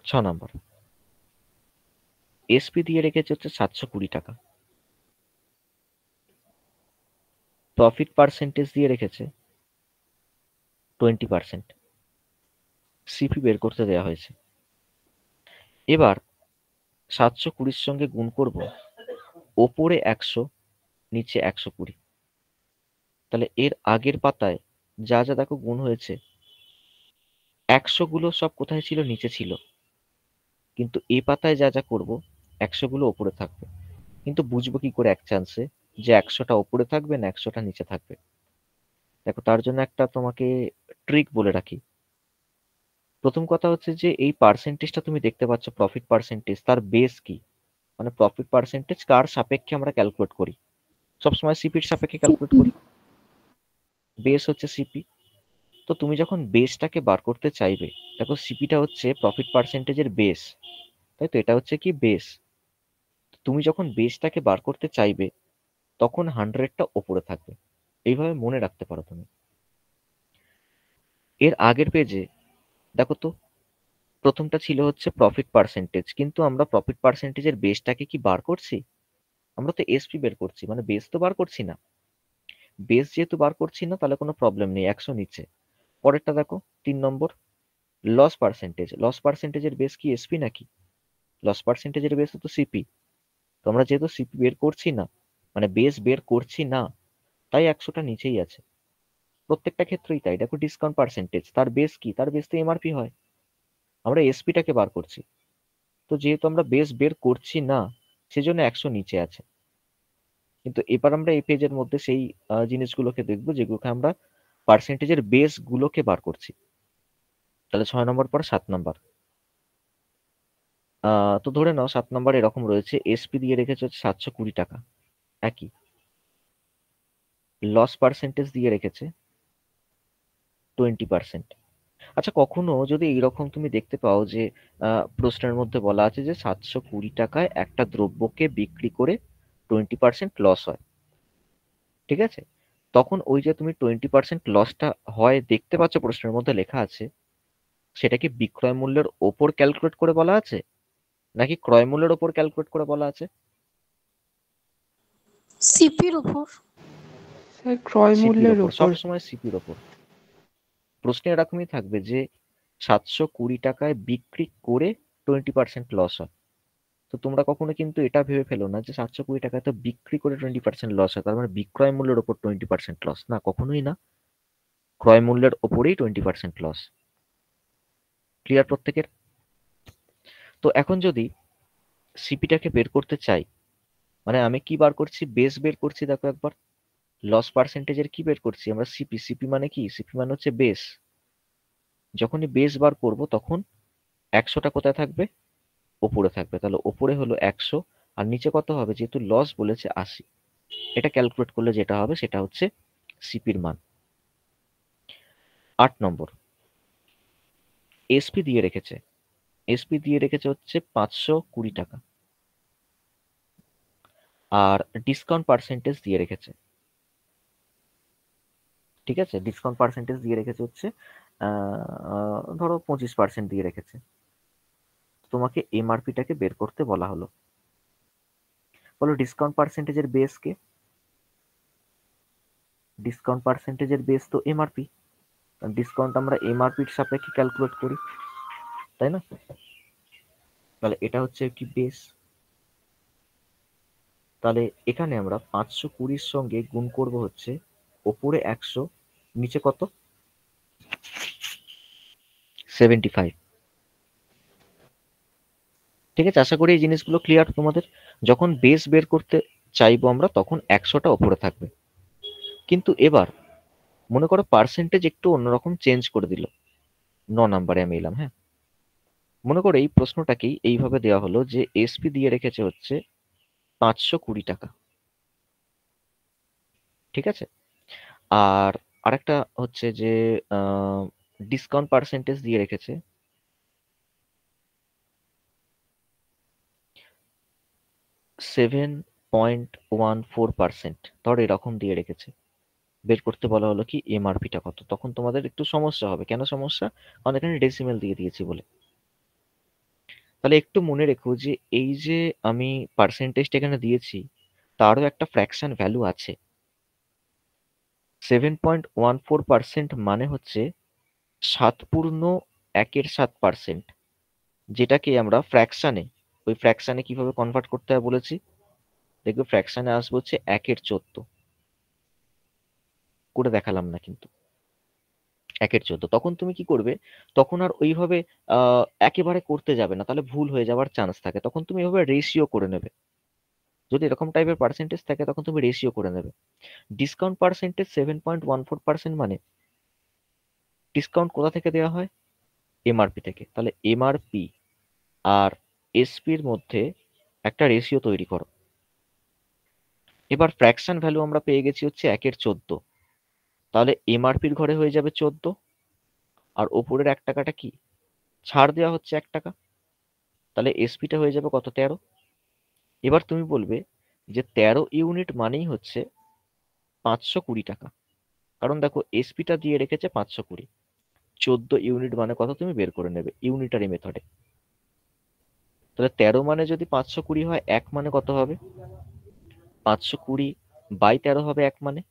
6 নাম্বার, এসপি দিয়ে রেখেছে হচ্ছে 720 টাকা, প্রফিট পার্সেন্টেজ দিয়ে রেখেছে 20%, সিপি বের করতে দেওয়া হয়েছে। এবার 720 সঙ্গে গুণ করব, ওপরে 100 নিচে 120। তাহলে এর আগের পাতায় যা যা দেখো গুণ হয়েছে, 100 গুলো সব কোথায় ছিল, নিচে ছিল, কিন্তু এই পাতায় যা যা করব 100 গুলো ওপরে থাকবে। কিন্তু বুঝবো কি করে এক চান্সে যে 100টা ওপরে থাকবে না 100টা নিচে থাকবে? দেখো, তার জন্য একটা তোমাকে ট্রিক বলে রাখি। প্রথম কথা হচ্ছে যে এই পার্সেন্টেজটা তুমি দেখতে পাচ্ছ, প্রফিট পার্সেন্টেজ, তার বেস কি? মানে প্রফিট পার্সেন্টেজ কার সাপেক্ষে আমরা ক্যালকুলেট করি? সবসময় সিপির সাপেক্ষে ক্যালকুলেট করি, বেস হচ্ছে সিপি। তো তুমি যখন বেসটাকে বার করতে চাইবে, দেখো সিপিটা হচ্ছে প্রফিট পার্সেন্টেজের বেস, তাই তো, এটা হচ্ছে কি বেস। তুমি যখন বেসটাকে বার করতে চাইবে তখন 100টা ওপরে থাকবে, এইভাবে মনে রাখতে পারো তুমি। এর আগের পেজে দেখো তো, প্রথমটা ছিল হচ্ছে প্রফিট পার্সেন্টেজ, কিন্তু আমরা প্রফিট পার্সেন্টেজের বেসটাকে কি বার করছি? আমরা তো এসপি বের করছি, মানে বেস তো বার করছি না। বেস যেহেতু বার করছি না, তাহলে কোনো প্রবলেম নেই, 100 নিচে। পরেরটা দেখো, 3 নম্বর, লস পার্সেন্টেজ। লস পার্সেন্টেজের বেস কি এসপি নাকি? লস পার্সেন্টেজের বেস তো সিপি। তো আমরা যেহেতু সিপি বের করছি না, মানে বেস বের করছি না, তাই 100টা নিচেই আছে। প্রত্যেকটা ক্ষেত্রেই তাই। দেখো, ডিসকাউন্ট পার্সেন্টেজ, তার বেস কি? তার বেস তো এমআরপি হয়। আমরা এসপিটাকে বার করছি, তো যেহেতু আমরা বেস বের করছি না, সেজন্য 100 নিচে আছে। কিন্তু এবার আমরা এই পেজের মধ্যে সেই জিনিসগুলোকে দেখবো যেগুলোকে আমরা পার্সেন্টেজের বেস গুলোকে বার করছি। তাহলে 6 নম্বর পরে 7 নম্বর। তো ধরে নাও 7 নম্বর এরকম রয়েছে, এসপি দিয়ে রেখেছে হচ্ছে 720 টাকা, একই। লস পার্সেন্টেজ দিয়ে রেখেছে 20%। আচ্ছা, কখনো যদি এইরকম তুমি দেখতে পাও যে প্রশ্নের মধ্যে বলা আছে যে 720 টাকায় একটা দ্রব্যকে বিক্রি করে 20% লস হয়, ঠিক আছে? তখন ওই যে তুমি 20% লসটা হয় দেখতে পাচ্ছ প্রশ্নের মধ্যে লেখা আছে, সেটা কি বিক্রয় মূল্যের ওপর ক্যালকুলেট করে বলা আছে নাকি ক্রয় মূল্যের ওপর ক্যালকুলেট করে বলা আছে? সিপির উপর। স্যার ক্রয় সিপির মূল্যের ওপর, উপর। সবসময় সিপির ওপর। প্রশ্নে এরকমই থাকবে যে 720 টাকায় বিক্রি করে 20% লস হয়। তো তোমরা কখনো কিন্তু এটা ভেবে ফেলো না যে 720 টাকায় তো বিক্রি করে 20% লস হয়, তার মানে বিক্রয় মূল্যের ওপর 20% লস, না, কখনোই না। ক্রয় মূল্যের ওপরেই 20% লস। ক্লিয়ার প্রত্যেকের? তো এখন যদি সিপিটাকে বের করতে চাই, মানে আমি কি বার করছি, বেস বের করছি, দেখো একবার। লস পার্সেন্টেজের কি বের করছি আমরা, সিপি। সিপি মানে কি? সিপি মানে হচ্ছে বেস। যখনই বেস বার করব তখন 100টা কোথায় থাকবে? ওপরে থাকবে। তাহলে ওপরে হলো 100, আর নিচে কত হবে? যেহেতু লস বলেছে 80, এটা ক্যালকুলেট করলে যেটা হবে সেটা হচ্ছে সিপির মান। 8 নম্বর, এসপি দিয়ে রেখেছে। এসপি দিয়ে রেখেছে হচ্ছে 520 টাকা, আর ডিসকাউন্ট পার্সেন্টেজ দিয়ে রেখেছে, ঠিক আছে? ডিসকাউন্ট পার্সেন্টেজ দিয়ে রেখেছে হচ্ছে ধরো 25% দিয়ে রেখেছে। তোমাকে এমআরপিটাকে বের করতে বলা হলো। বলো ডিসকাউন্ট পার্সেন্টেজের বেস কে? ডিসকাউন্ট পার্সেন্টেজের বেস তো এমআরপি। ডিসকাউন্ট আমরা এমআরপির সাপেক্ষে ক্যালকুলেট করি, তাই না? তাহলে এটা হচ্ছে কি বেস। তাহলে এখানে আমরা 520-র সঙ্গে গুণ করব হচ্ছে ওপরে 100, নিচে কত? 75। ঠিক আছে, আশা করি এই জিনিসগুলো ক্লিয়ার তোমাদের। যখন বেস বের করতে চাইবো আমরা তখন 100টা ওপরে থাকবে। কিন্তু এবার মনে করো পার্সেন্টেজ একটু অন্যরকম চেঞ্জ করে দিল, 9 নাম্বারে আমি এলাম, হ্যাঁ। মনে করো এই প্রশ্নটাকেই এইভাবে দেওয়া হলো যে এসপি দিয়ে রেখেছে হচ্ছে 520 টাকা, ঠিক আছে? আর আরেকটা হচ্ছে যে ডিসকাউন্ট পার্সেন্টেজ দিয়ে রেখেছে 7.14%, ধর এরকম দিয়ে রেখেছে। বের করতে বলা হলো কি এমআরপিটা কত। তখন তোমাদের একটু সমস্যা হবে। কেন সমস্যা? কারণ এখানে ডেসিমেল দিয়ে দিয়েছি বলে। তাহলে একটু মনে রেখো যে এই যে আমি পার্সেন্টেজটা এখানে দিয়েছি, তারও একটা ফ্র্যাকশন ভ্যালু আছে। 7.14% মানে হচ্ছে 7.1%, যেটাকে আমরা ফ্র্যাকশনে, ওই ফ্র্যাকশনে কিভাবে কনভার্ট করতে হয় বলেছি, দেখবে ফ্র্যাকশনে আসবে হচ্ছে 1/14 করে দেখালাম না কিন্তু, 1/14। তখন তুমি কি করবে? তখন আর ওইভাবে একেবারে করতে যাবে না, তাহলে ভুল হয়ে যাওয়ার চান্স থাকে। তখন তুমি এভাবে রেশিও করে নেবে। যদি এরকম টাইপের পার্সেন্টেজ থাকে তখন তুমি রেশিও করে নেবে। ডিসকাউন্ট পার্সেন্টেজ 7.14% মানে ডিসকাউন্ট কোথা থেকে দেওয়া হয়? এমআরপি থেকে। তাহলে এমআরপি আর এসপির মধ্যে একটা রেশিও তৈরি করো। এবার ফ্র্যাকশন ভ্যালু আমরা পেয়ে গেছি হচ্ছে 1/14। তাহলে এমআরপির ঘরে হয়ে যাবে 14, আর ওপরের 1 টাকাটা কি? ছাড় দেওয়া হচ্ছে 1 টাকা। তাহলে এসপিটা হয়ে যাবে কত? 13। এবার তুমি বলবে যে 13 ইউনিট মানেই হচ্ছে 520 টাকা। কারণ দেখো এসপিটা দিয়ে রেখেছে 520, 14 ইউনিট মানে কত তুমি বের করে নেবে ইউনিটারি মেথডে। তাহলে 13 মানে যদি 520 হয়, 1 মানে কত হবে? 520/13 হবে 1 মানে।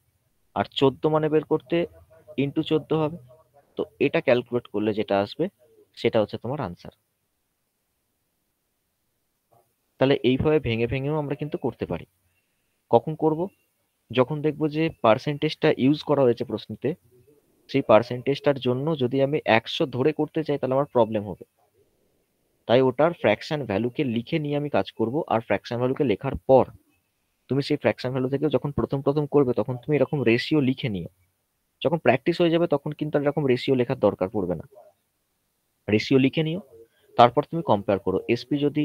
আর 14 মানে বের করতে ইন্টু 14 হবে। তো এটা ক্যালকুলেট করলে যেটা আসবে সেটা হচ্ছে তোমার আনসার। তাহলে এইভাবে ভেঙে ভেঙেও আমরা কিন্তু করতে পারি। কখন করব? যখন দেখবো যে পার্সেন্টেজটা ইউজ করা হয়েছে প্রশ্নতে, সেই পার্সেন্টেজটার জন্য যদি আমি 100 ধরে করতে চাই তাহলে আমার প্রবলেম হবে। তাই ওটার ফ্র্যাকশন ভ্যালুকে লিখে নিয়ে আমি কাজ করব। আর ফ্র্যাকশন ভ্যালুকে লেখার পর তুমি সেই ফ্র্যাকশন ভ্যালু থেকে যখন প্রথম প্রথম করবে তখন তুমি এরকম রেশিও লিখে নিও। যখন প্র্যাকটিস হয়ে যাবে তখন কিন্তু আর এরকম রেশিও লেখার দরকার পড়বে না। রেশিও লিখে নিও, তারপর তুমি কম্পেয়ার করো এসপি যদি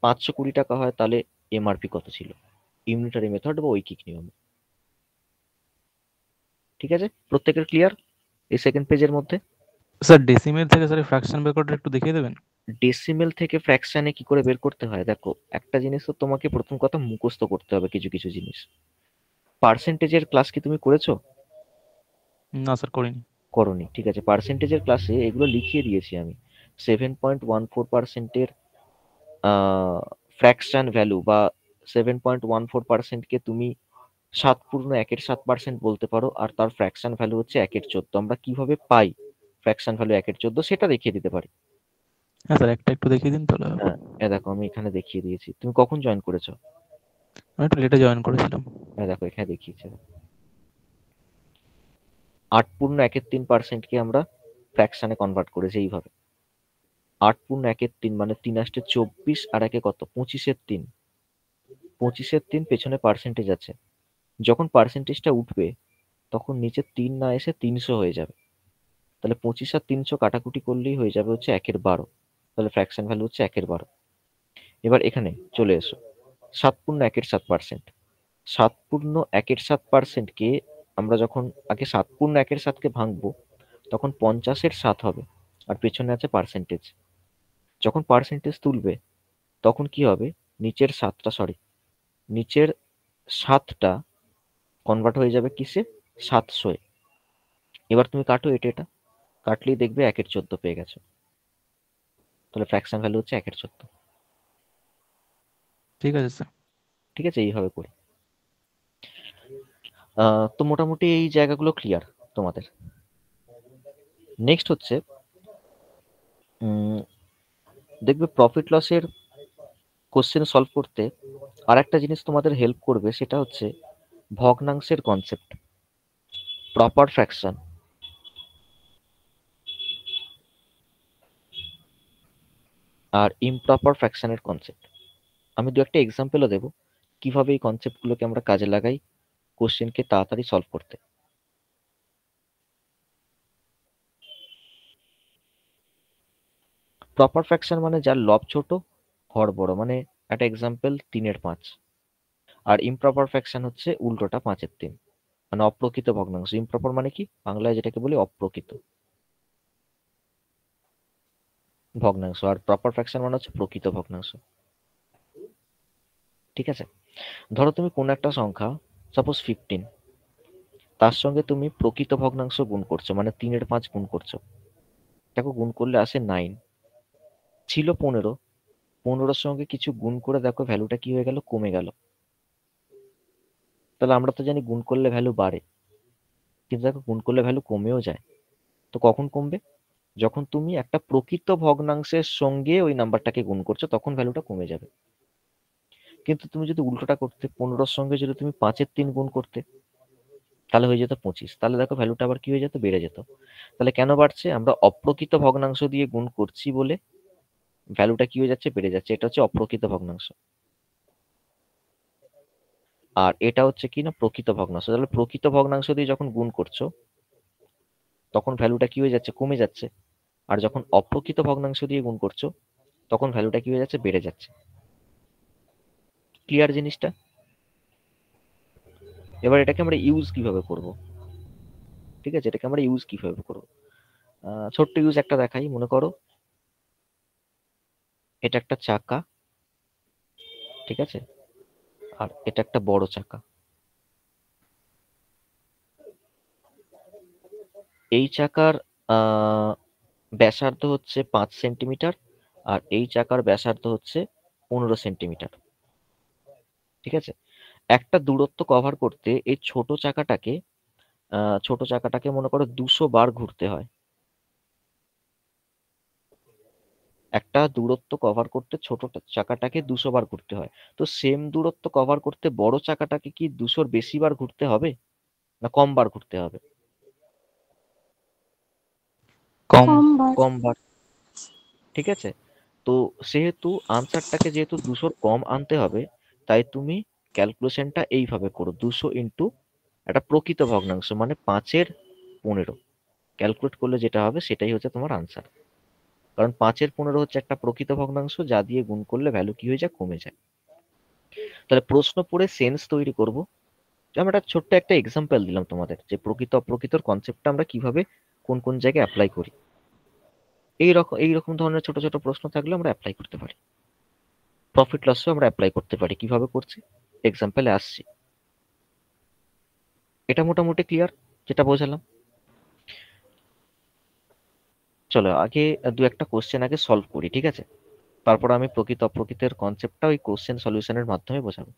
520 টাকা হয় তাহলে এমআরপি কত ছিল ইউনিটারি মেথড বা ঐকিক নিয়মে। ঠিক আছে, প্রত্যেকের ক্লিয়ার এই সেকেন্ড পেজের মধ্যে? স্যার ডেসিমেল থেকে স্যার ফ্র্যাকশন বের করাটা একটু দেখিয়ে দেবেন? ডেসিমেল থেকে ফ্র্যাকশনে কি করে বের করতে হয়, দেখো একটা জিনিস তো তোমাকে প্রথম কথা মুখস্থ করতে হবে কিছু কিছু জিনিস। পার্সেন্টেজের ক্লাস কি তুমি করেছো? না স্যার করিনি। করনি, ঠিক আছে। পার্সেন্টেজের ক্লাসে এগুলো লিখিয়ে দিয়েছি আমি। 7.14%-এর ফ্র্যাকশন ভ্যালু বা 7.14%-কে তুমি 7.1% বলতে পারো, আর তার ফ্র্যাকশন ভ্যালু হচ্ছে 1/14। আমরা কিভাবে পাই ফ্র্যাকশন ভ্যালু 1/14 সেটা দেখিয়ে দিতে পারি। হ্যাঁ স্যার একটা একটু দেখিয়ে দিন তাহলে। হ্যাঁ দেখো আমি এখানে দেখিয়ে দিয়েছি। তুমি কখন জয়েন করেছো? আমি একটু লেটে জয়েন করেছিলাম। হ্যাঁ দেখো এখানে দেখিয়েছে 8.13%-কে আমরা ফ্র্যাকশনে কনভার্ট করেছি এইভাবে। 8.13 মানে 3 আসতে 24 আর একে কত 25/3। 25/3 পেছনে পার্সেন্টেজ আছে, যখন পার্সেন্টেজটা উঠবে তখন নিচে 3 না এসে 300 হয়ে যাবে। তাহলে 25 আর 300 কাটাকুটি করলেই হয়ে যাবে হচ্ছে 1/12। তাহলে ফ্র্যাকশন ভ্যালু হচ্ছে 1/12। এবার এখানে চলে এসো 7.17%। 7.17%-কে আমরা যখন আগে 7.17-কে ভাঙবো তখন 50-এর 7 হবে, আর পেছনে আছে পার্সেন্টেজ। যখন পার্সেন্টেজ তুলবে তখন কি হবে, নিচের 7টা কনভার্ট হয়ে যাবে কিসে, 700-এ। এবার তুমি কাটো এটা কাটলেই দেখবে 1/14 পেয়ে গেছো। তাহলে ফ্র্যাকশন ভ্যালু হচ্ছে 1/14। ঠিক আছে স্যার। ঠিক আছে, এইভাবে করি। তো মোটামুটি এই জায়গাগুলো ক্লিয়ার তোমাদের। নেক্সট হচ্ছে দেখবে প্রফিট লসের কোশ্চেন সলভ করতে আর একটা জিনিস তোমাদের হেল্প করবে, সেটা হচ্ছে ভগ্নাংশের কনসেপ্ট, প্রপার ফ্র্যাকশন আর ইমপ্রপার ফ্র্যাকশনের কনসেপ্ট। আমি দু একটা এক্সাম্পলও দেবো কিভাবে এই কনসেপ্টগুলোকে আমরা কাজে লাগাই কোশ্চেনকে তাড়াতাড়ি সলভ করতে। প্রপার ফ্র্যাকশন মানে যার লব ছোট হর বড়, মানে একটা এক্সাম্পল 3/5। আর ইমপ্রপার ফ্র্যাকশন হচ্ছে উল্টোটা 5/3, মানে অপ্রকৃত ভগ্নাংশ। ইমপ্রপার মানে কি, বাংলায় যেটাকে বলি অপ্রকৃত ভগ্নাংশ, আর প্রপার ফ্র্যাকশন মানে হচ্ছে প্রকৃত ভগ্নাংশ। ঠিক আছে, ধরো তুমি কোন একটা সংখ্যা সাপোজ 15, তার সঙ্গে তুমি প্রকৃত ভগ্নাংশ গুণ করছো, মানে 3/5 গুণ করছো। দেখো গুণ করলে আসে 9, ছিল 15, 15-র সঙ্গে কিছু গুণ করে দেখো ভ্যালুটা কি হয়ে গেল, কমে গেল। তাহলে আমরা তো জানি গুণ করলে ভ্যালু বাড়ে, কিন্তু দেখো গুণ করলে ভ্যালু কমেও যায়। তো কখন কমবে, যখন তুমি একটা প্রকৃত ভগ্নাংশের সঙ্গে ওই নাম্বারটাকে গুণ করছো তখন ভ্যালুটা কমে যাবে। কিন্তু তুমি যদি উল্টোটা করতে, 15-র সঙ্গে যদি তুমি 5/3 গুণ করতে তাহলে হয়ে যেত 25, তাহলে দেখো ভ্যালুটা আবার কি হয়ে যেত, বেড়ে যেত। তাহলে কেন বাড়ছে, আমরা অপ্রকৃত ভগ্নাংশ দিয়ে গুণ করছি বলে ভ্যালুটা কি হয়ে যাচ্ছে, বেড়ে যাচ্ছে। এটা হচ্ছে অপ্রকৃত ভগ্নাংশ, আর এটা হচ্ছে কি না প্রকৃত ভগ্নাংশ। তাহলে প্রকৃত ভগ্নাংশ দিয়ে যখন গুণ করছো তখন ভ্যালুটা কি হয়ে যাচ্ছে, কমে যাচ্ছে। আর যখন অপ্রকৃত ভগ্নাংশ দিয়ে গুণ করছো তখন ভ্যালুটা কি হয়ে যাচ্ছে, বেড়ে যাচ্ছে। ক্লিয়ার জিনিসটা? এবার এটাকে আমরা ইউজ কিভাবে করব, ঠিক আছে, এটাকে আমরা ইউজ কিভাবে করব, ছোট্ট ইউজ একটা দেখাই। মনে করো এটা একটা চাকা, ঠিক আছে, আর এটা একটা বড় চাকা। এই চাকার ব্যাসার্ধ হচ্ছে 5 সেন্টিমিটার, আর এই চাকার ব্যাসার্ধ হচ্ছে 15 সেন্টিমিটার। ঠিক আছে, একটা দূরত্ব কভার করতে এই ছোট চাকাটাকে মনে করো 200 বার ঘুরতে হয়। একটা দূরত্ব কভার করতে ছোট চাকাটাকে 200 বার ঘুরতে হয়। তো সেম দূরত্ব কভার করতে বড় চাকাটাকে কি 200-র বেশি বার ঘুরতে হবে না কম বার ঘুরতে হবে? কম। কম বার। ঠিক আছে, তো সেহেতু আনসারটাকে যেহেতু 200-র কম আনতে হবে, তাই তুমি ক্যালকুলেশনটা এইভাবে করো, 200 ইন্টু একটা প্রকৃত ভগ্নাংশ মানে 5-এর 15। ক্যালকুলেট করলে যেটা হবে সেটাই হচ্ছে তোমার আনসার। কারণ 5-এর 15 হচ্ছে একটা প্রকৃত ভগ্নাংশ, যা দিয়ে গুণ করলে ভ্যালু কি হয়ে যায়, কমে যায়। তাহলে প্রশ্ন পড়ে সেন্স তৈরি করব। আমরা একটা ছোট্ট একটা এক্সাম্পল দিলাম তোমাদের, যে প্রকৃত অপ্রকৃতর কনসেপ্টটা আমরা কিভাবে কোন কোন জায়গায় অ্যাপ্লাই করি। এইরকম ধরনের ছোট ছোট প্রশ্ন থাকলে আমরা অ্যাপ্লাই করতে পারি। প্রফিট লসও আমরা অ্যাপ্লাই করতে পারি। কিভাবে করছি, এক্সাম্পলে আসছি। এটা মোটামুটি ক্লিয়ার, যেটা বোঝালাম। চলো আগে দু একটা কোশ্চেন আগে সলভ করি, ঠিক আছে? তারপর আমি প্রকৃত অপ্রকৃতের কনসেপ্টটা ওই কোশ্চেন সলিউশনের মাধ্যমে বোঝাবো।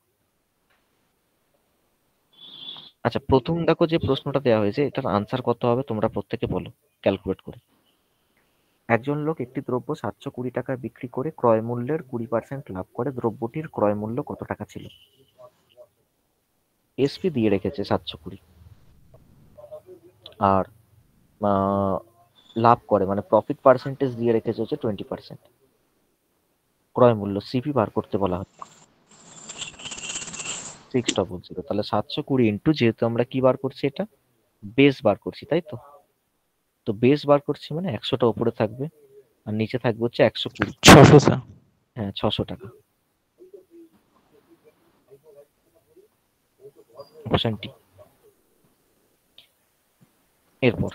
আচ্ছা, প্রথম দেখো যে প্রশ্নটা দেওয়া হয়েছে, এটার আনসার কত হবে তোমরা প্রত্যেকে বলো ক্যালকুলেট করে। একজন লোক একটি দ্রব্য 720 টাকায় বিক্রি করে ক্রয় মূল্যের 20% লাভ করে। দ্রব্যটির ক্রয় মূল্য কত টাকা ছিল? এসপি দিয়ে রেখেছে 720, আর লাভ করে মানে প্রফিট পার্সেন্টেজ দিয়ে রেখেছে হচ্ছে 20%। ক্রয় মূল্য সিপি বার করতে বলা হয় 600। তাহলে 720 ইন্টু, যেহেতু আমরা কি বার করছি, এটা বেস বার করছি, তাই তো? তো বেস বার করছি মানে 100টা উপরে থাকবে আর নিচে থাকবে হচ্ছে 120। 600 স্যার। হ্যাঁ, 600 টাকা। অপশন টি। এরপর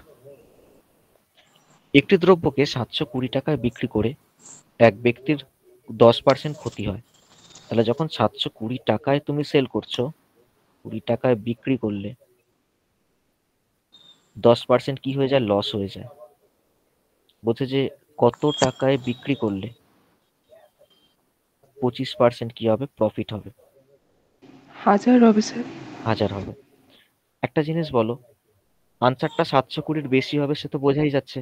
একটি দ্রব্যকে 720 টাকায় বিক্রি করে এক ব্যক্তির 10% ক্ষতি হয়। তাহলে যখন 720 টাকায় তুমি সেল করছো, 20 টাকায় বিক্রি করলে 10% কি হয়ে যায়, লস হয়ে যায়। বলছে যে কত টাকায় বিক্রি করলে 25% কি হবে, প্রফিট হবে। 1000 হবে স্যার। 1000 হবে। একটা জিনিস বলো, আনসারটা 720-র বেশি হবে, সে তো বোঝাই যাচ্ছে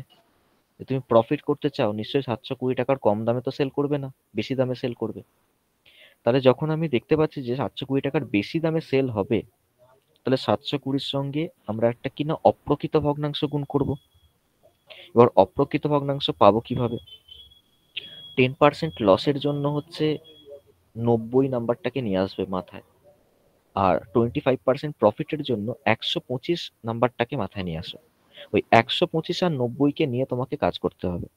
যে তুমি প্রফিট করতে চাও, নিশ্চয়ই 720 টাকার কম দামে তো সেল করবে না, বেশি দামে সেল করবে। তাহলে যখন আমি দেখতে পাচ্ছি যে 720 টাকার বেশি দামে সেল হবে, তাহলে 720-র সঙ্গে আমরা একটা কিনা অপ্রকৃত ভগ্নাংশ গুণ করব। এবার অপ্রকৃত ভগ্নাংশ পাবো কিভাবে? 10% লসের জন্য হচ্ছে 90 নাম্বারটাকে নিয়ে আসবে মাথায়, আর 25% প্রফিটের জন্য 125 নাম্বারটাকে মাথায় নিয়ে আসো। ওই 125 আর 90-কে নিয়ে তোমাকে কাজ করতে হবে।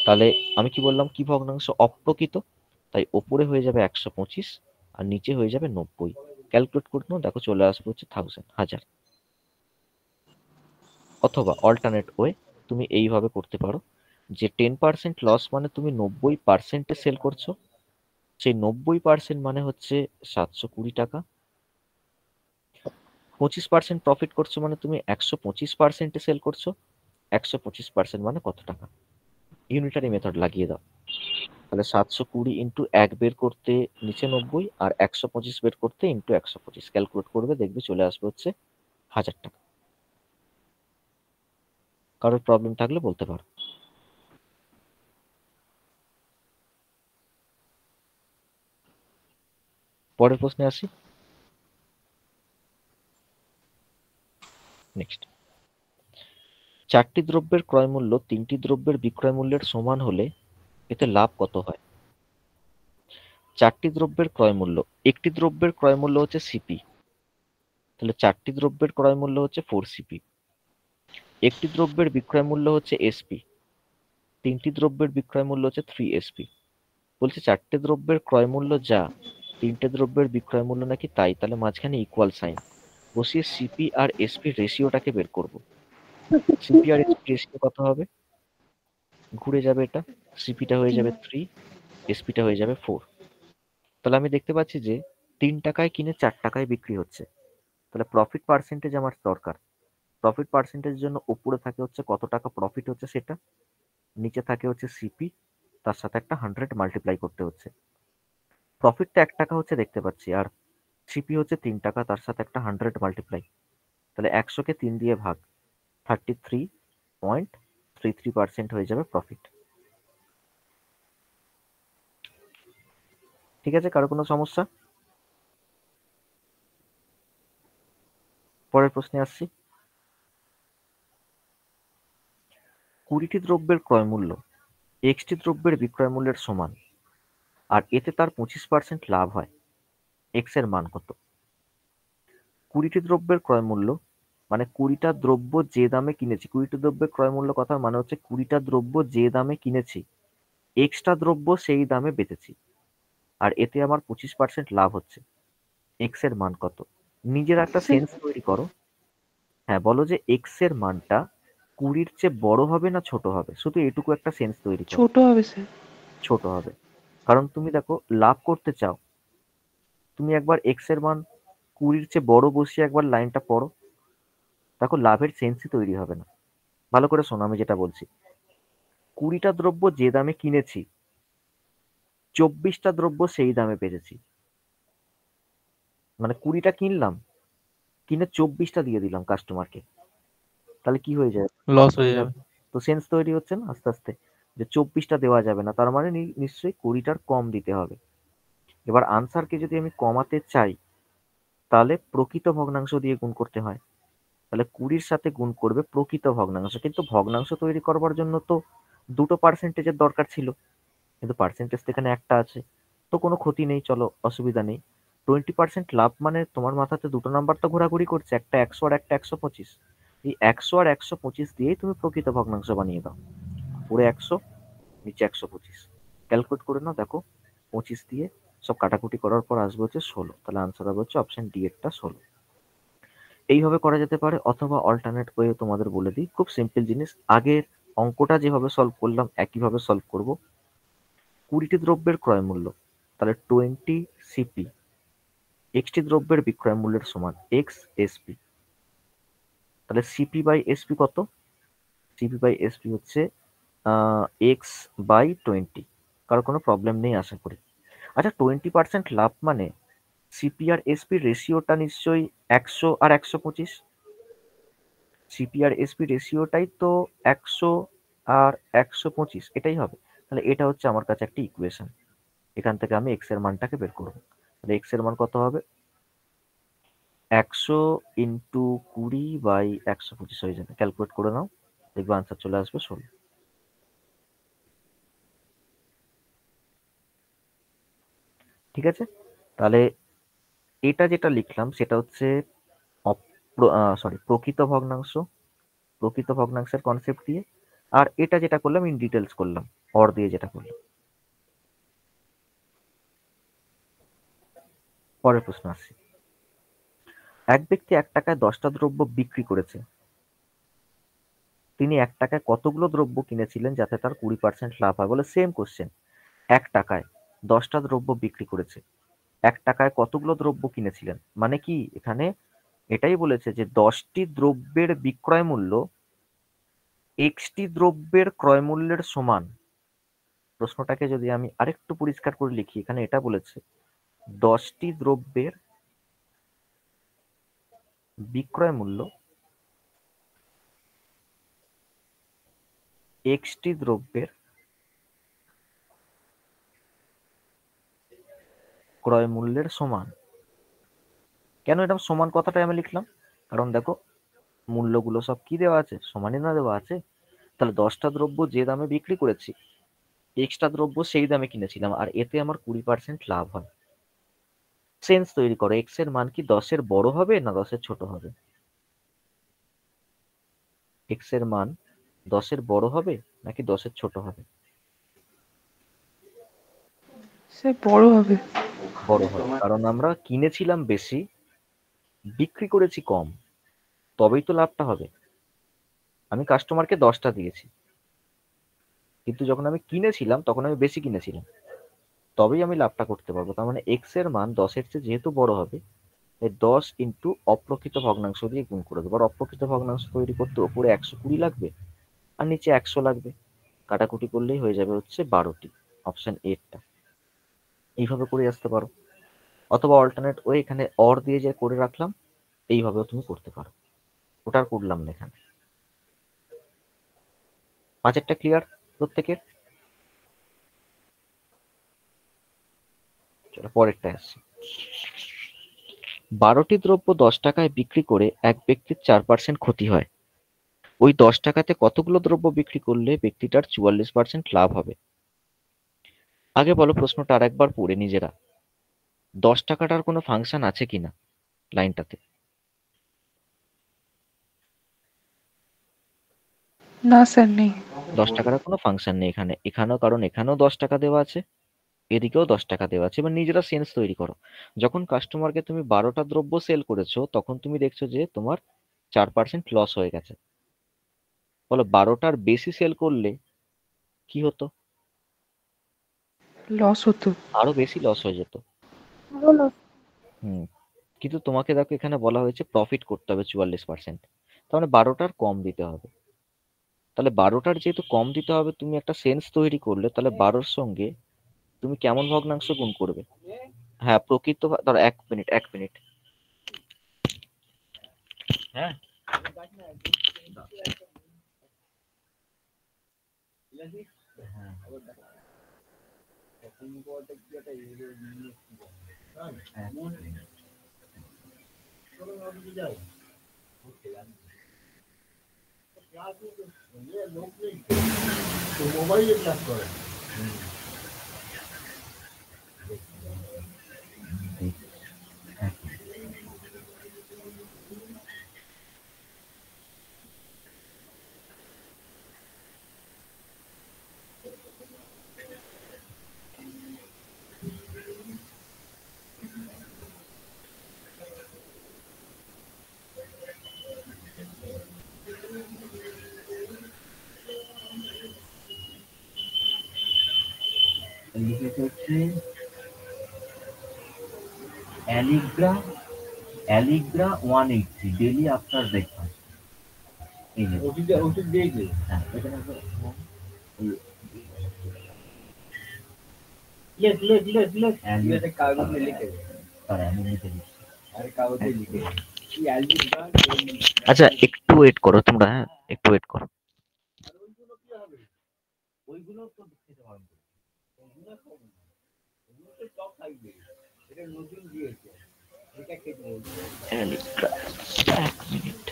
তাহলে আমি কি বললাম, কি ভগ্নাংশ, অপ্রকৃত, তাই ওপরে হয়ে যাবে 125 আর নিচে হয়ে যাবে 90। ক্যালকুলেট করে নাও, দেখো চলে আসবে হচ্ছে 1000। অথবা অল্টারনেট ওয়ে তুমি এইভাবে করতে পারো যে 10% লস মানে তুমি 90%-এ সেল করছো, সেই 90% মানে হচ্ছে 720 টাকা। 25% প্রফিট করছো মানে তুমি 125%-এ সেল করছো, 125% মানে কত টাকা? ইউনিটারি মেথড লাগিয়ে দাও। তাহলে 720 ইন্টু 1 বের করতে নিচে 90, আর 125 বের করতে ইন্টু 125, ক্যালকুলেট করবে, দেখবে চলে আসবে হচ্ছে 1000 টাকা। কারোর প্রবলেম থাকলে বলতে পারো। পরের প্রশ্নে আসি। নেক্সট, 4টি দ্রব্যের ক্রয় মূল্য 3টি দ্রব্যের বিক্রয় মূল্যের সমান হলে এতে লাভ কত হয়? 4টি দ্রব্যের ক্রয় মূল্য, একটি দ্রব্যের ক্রয় মূল্য হচ্ছে সিপি, তাহলে 4টি দ্রব্যের ক্রয় মূল্য হচ্ছে 4 সিপি। একটি দ্রব্যের বিক্রয় মূল্য হচ্ছে এসপি, 3টি দ্রব্যের বিক্রয় মূল্য হচ্ছে 3 এসপি। বলছে 4টে দ্রব্যের ক্রয় মূল্য যা, 3টে দ্রব্যের বিক্রয় মূল্য নাকি তাই, তাহলে মাঝখানে ইকুয়াল সাইন বসিয়ে সিপি আর এসপি রেশিওটাকে বের করব। সিপি আর এসপি রেশিও কত হবে, ঘুরে যাবে এটা, সিপিটা হয়ে যাবে 3, এসপিটা হয়ে যাবে 4। তাহলে আমি দেখতে পাচ্ছি যে 3 টাকায় কিনে 4 টাকায় বিক্রি হচ্ছে। তাহলে প্রফিট পার্সেন্টেজ আমার দরকার। প্রফিট পার্সেন্টেজের জন্য উপরে থাকে হচ্ছে কত টাকা প্রফিট হচ্ছে সেটা, নিচে থাকে হচ্ছে সিপি, তার সাথে একটা 100 মাল্টিপ্লাই করতে হচ্ছে। প্রফিটটা 1 টাকা হচ্ছে দেখতে পাচ্ছি, আর সিপি হচ্ছে 3 টাকা, তার সাথে একটা 100 মাল্টিপ্লাই। তাহলে 100-কে 3 দিয়ে ভাগ, 33.33% হয়ে যাবে প্রফিট। ঠিক আছে, কারো কোনো সমস্যা? পরের প্রশ্নে আসছি। 20টি দ্রব্যের ক্রয় মূল্য এক্সটি দ্রব্যের বিক্রয় মূল্যের সমান, আর এতে তার 25% লাভ হয়, এক্স এর মান কত? 20টি দ্রব্যের ক্রয় মূল্য মানে 20টা দ্রব্য যে দামে কিনেছি, 20টা দ্রব্যের ক্রয় মূল্য কথার মানে হচ্ছে 20টা দ্রব্য যে দামে কিনেছি, এক্সট্রা দ্রব্য সেই দামে বেচেছি, আর এতে আমার 25% লাভ হচ্ছে। এক্স এর মান কত? নিজের একটা স্যার সেন্স তৈরি করো। হ্যাঁ, বলো যে এক্স এর মানটা 20-র চেয়ে বড় হবে না ছোট হবে, শুধু এটুকু একটা সেন্স তৈরি করো। ছোট হবে স্যার। ছোট হবে, কারণ তুমি দেখো লাভ করতে চাও। তুমি একবার এক্স এর মান 20-র চেয়ে বড় বসিয়ে একবার লাইনটা পড়ো, দেখো লাভের সেন্সই তৈরি হবে না। ভালো করে শোনো আমি যেটা বলছি। 20টা দ্রব্য যে দামে কিনেছি, 24টা দ্রব্য সেই দামে বেচেছি। মানে 20টা কিনলাম, কিনে 24টা দিয়ে দিলাম কাস্টমারকে, তাহলে কি হয়ে যায়? লস লস হয়ে হয়ে যাবে। যাবে। তো সেন্স তৈরি হচ্ছে না আস্তে আস্তে, যে 24টা দেওয়া যাবে না, তার মানে নিশ্চয়ই 20টার কম দিতে হবে। এবার আনসারকে যদি আমি কমাতে চাই, তাহলে প্রকৃত ভগ্নাংশ দিয়ে গুণ করতে হয়। তাহলে 20-র সাথে গুণ করবে প্রকৃত ভগ্নাংশ, কিন্তু ভগ্নাংশ তৈরি করবার জন্য তো দুটো পার্সেন্টেজের দরকার ছিল, কিন্তু পার্সেন্টেজ তো এখানে একটা আছে। তো কোনো ক্ষতি নেই, চলো অসুবিধা নেই। 20% লাভ মানে তোমার মাথাতে দুটো নাম্বার তো ঘোরাঘুরি করছে, একটা 100 আর একটা 125। এই 100 আর 125 দিয়েই তুমি প্রকৃত ভগ্নাংশ বানিয়ে দাও। উপরে 100, নিচে 125, ক্যালকুলেট করে নাও, দেখো 25 দিয়ে সব কাটাকুটি করার পর আসবে হচ্ছে 16, তাহলে আনসার হবে হচ্ছে অপশন ডি এরটা 16। এইভাবে করা যেতে পারে, অথবা অল্টারনেট ওয়ে তোমাদের বলে দিই, খুব সিম্পল জিনিস। আগের অঙ্কটা যেভাবে সলভ করলাম একইভাবে সলভ করব। 20টি দ্রব্যের ক্রয় মূল্য, তাহলে 20 সিপি এক্সটি দ্রব্যের বিক্রয় মূল্যের সমান এক্স এসপি। তাহলে সিপি বাই এসপি কত? সিপি বাই এসপি হচ্ছে এক্স বাই 20। কারো কোনো প্রবলেম নেই আশা করি। আচ্ছা, 20% লাভ মানে সিপি আর এসপি রেশিওটা নিশ্চয়ই 100 আর 125। সিপি আর এসপি রেশিওটাই তো 100 আর 125, এটাই হবে। তাহলে এটা হচ্ছে আমার কাছে একটা ইকুয়েশন, এখান থেকে আমি এক্স এর মানটাকে বের করবো। তাহলে এক্স এর মান কত হবে? 100 ইন্টু 20/125 হয়ে যাবে, ক্যালকুলেট করে নাও, দেখবে আনসার চলে আসবে 16। ঠিক আছে, তাহলে এটা যেটা লিখলাম সেটা হচ্ছে প্রকৃত ভগ্নাংশ, প্রকৃত ভগ্নাংশের কনসেপ্ট দিয়ে। আর এটা যেটা করলাম ইন ডিটেলস করলাম, অর দিয়ে যেটা করলাম। পরের প্রশ্ন আসছি। এক ব্যক্তি 1 টাকায় 10টা দ্রব্য বিক্রি করেছে। তিনি 1 টাকায় কতগুলো দ্রব্য কিনেছিলেন যাতে তার 20% লাভ হয়? বলে সেম কোশ্চেন। 1 টাকায় 10টা দ্রব্য বিক্রি করেছে, 1 টাকায় কতগুলো দ্রব্য কিনেছিলেন, মানে কি এখানে এটাই বলেছে যে 10টি দ্রব্যের বিক্রয় মূল্য এক্সটি দ্রব্যের ক্রয় মূল্যের সমান। প্রশ্নটাকে যদি আমি আরেকটু পরিষ্কার করে লিখি, এখানে এটা বলেছে 10টি দ্রব্যের বিক্রয় মূল্য এক্সটি দ্রব্যের ক্রয় মূল্যের সমান। কেন এটা সমান কথাটাই আমি লিখলাম? কারণ দেখো মূল্যগুলো সব কি দেওয়া আছে, সমানই না দেওয়া আছে। তাহলে 10টা দ্রব্য যে দামে বিক্রি করেছি, এক্সট্রা দ্রব্য সেই দামে কিনেছিলাম, আর এতে আমার 20% লাভ হয়। সেন্স তৈরি করো, এক্স এর মান কি 10-এর বড় হবে না 10-এর ছোট হবে? এক্স এর মান 10-এর বড় হবে নাকি 10-এর ছোট হবে? স্যার বড় হবে। বড় হবে, কারণ আমরা কিনেছিলাম বেশি, বিক্রি করেছি কম, তবেই তো লাভটা হবে। আমি কাস্টমারকে 10টা দিয়েছি, কিন্তু যখন আমি কিনেছিলাম তখন আমি বেশি কিনেছিলাম, তবেই আমি লাভটা করতে পারবো। তার মানে এক্স এর মান 10-এর চেয়ে যেহেতু বড় হবে, তাই 10 ইন্টু অপ্রকৃত ভগ্নাংশ দিয়ে গুণ করে দেবো। আর অপ্রকৃত ভগ্নাংশ তৈরি করতে উপরে 120 লাগবে আর নিচে 100 লাগবে, কাটাকুটি করলেই হয়ে যাবে হচ্ছে 12টি, অপশন এরটা। এইভাবে করে আসতে পারো, অথবা অল্টারনেট ওয়ে এখানে অর দিয়ে যে করে রাখলাম, এইভাবেও তুমি করতে পারো। ওটা আর করলাম না এখানে। পাঁচেরটা ক্লিয়ার প্রত্যেকের? চলো পরেরটা আসছি। 12টি দ্রব্য 10 টাকায় বিক্রি করে এক ব্যক্তির 4% ক্ষতি হয়। ওই 10 টাকাতে কতগুলো দ্রব্য বিক্রি করলে ব্যক্তিটার 44% লাভ হবে? আগে বলো প্রশ্নটা আরেকবার পড়ে নিজেরা, 10 টাকাটার কোনো ফাংশন আছে কিনা লাইনটাতে। না স্যার নেই। 10 টাকার কোনো ফাংশন নেই এখানে। এখানেও কারণ এখানেও 10 টাকা দেওয়া আছে, এদিকেও 10 টাকা দেওয়া আছে। এবার নিজেরা সেন্স তৈরি করো। যখন কাস্টমারকে তুমি 12টা দ্রব্য সেল করেছো, তখন তুমি দেখছো যে তোমার 4% লস হয়ে গেছে। বলো 12টার বেশি সেল করলে কি হতো? লস হতো। আরো বেশি লস হয়ে যেত। হুম। কিন্তু তোমাকে দেখো এখানে বলা হয়েছে প্রফিট করতে হবে 44%। তার মানে 12টার কম দিতে হবে। তাহলে 12টার যেহেতু কম দিতে হবে, তুমি একটা সেন্স তৈরি করলে, তাহলে 12র সঙ্গে তুমি কেমন ভগ্নাংশ গুণ করবে? হ্যাঁ, প্রকৃত ধরো 1 মিনিট। হ্যাঁ, লিখেছে হচ্ছে অ্যালিগ্রা 180 ডেলি আফটার ব্রেকফাস্ট। এই যে ওষুধ দিয়েছে। হ্যাঁ, এখানে কাগজে লিখে আমি লিখে দিচ্ছি। আরে কাগজে লিখে আচ্ছা, একটু ওয়েট করো তোমরা। হ্যাঁ, একটু ওয়েট করো। ওইগুলো তো খেতে পারবো। ওইগুলো খাবো না। ওইগুলো তো টক থাকবে। এটা নতুন দিয়েছে। এটা খেতে বলছে। Allegra 1 minute.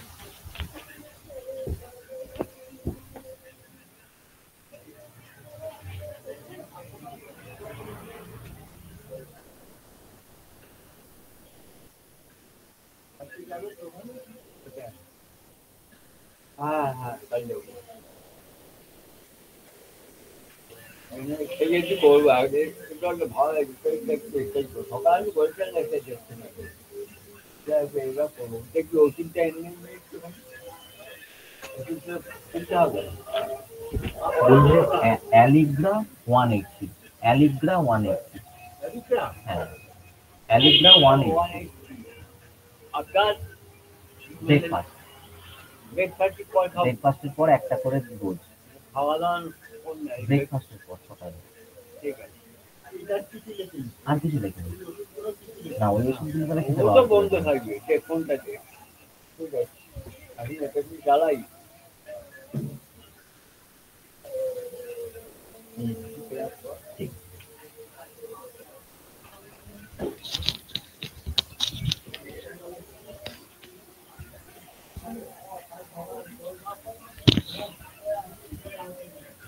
হ্যাঁ হ্যাঁ, তাই যাবো। খেয়ে কি করবো আগে? একটু ভালো লাগছে। সকালে বলছেন না খেতে যাচ্ছে না। এবার করবো। একটু ওষুধটা এনে একটুখানি ওষুধটা কিনতে হবে। বলছে অ্যালিগ্রা 180। অ্যালিগ্রা 180। হ্যাঁ, অ্যালিগ্রা 180। আপনার ব্রেকফাস্ট। ব্রেকফাস্টের পর একটা করে রোজ। খাওয়া দাওয়া ব্রেকফাস্টের পর সকালে। ঠিক আছে। আর কিছু লেখেনি। না, ওই ওষুধগুলো তাহলে খেতে পারবো। বন্ধ থাকবে ফোনটাতে। ঠিক আছে। আমি এটা কি জ্বালাই? ঠিক।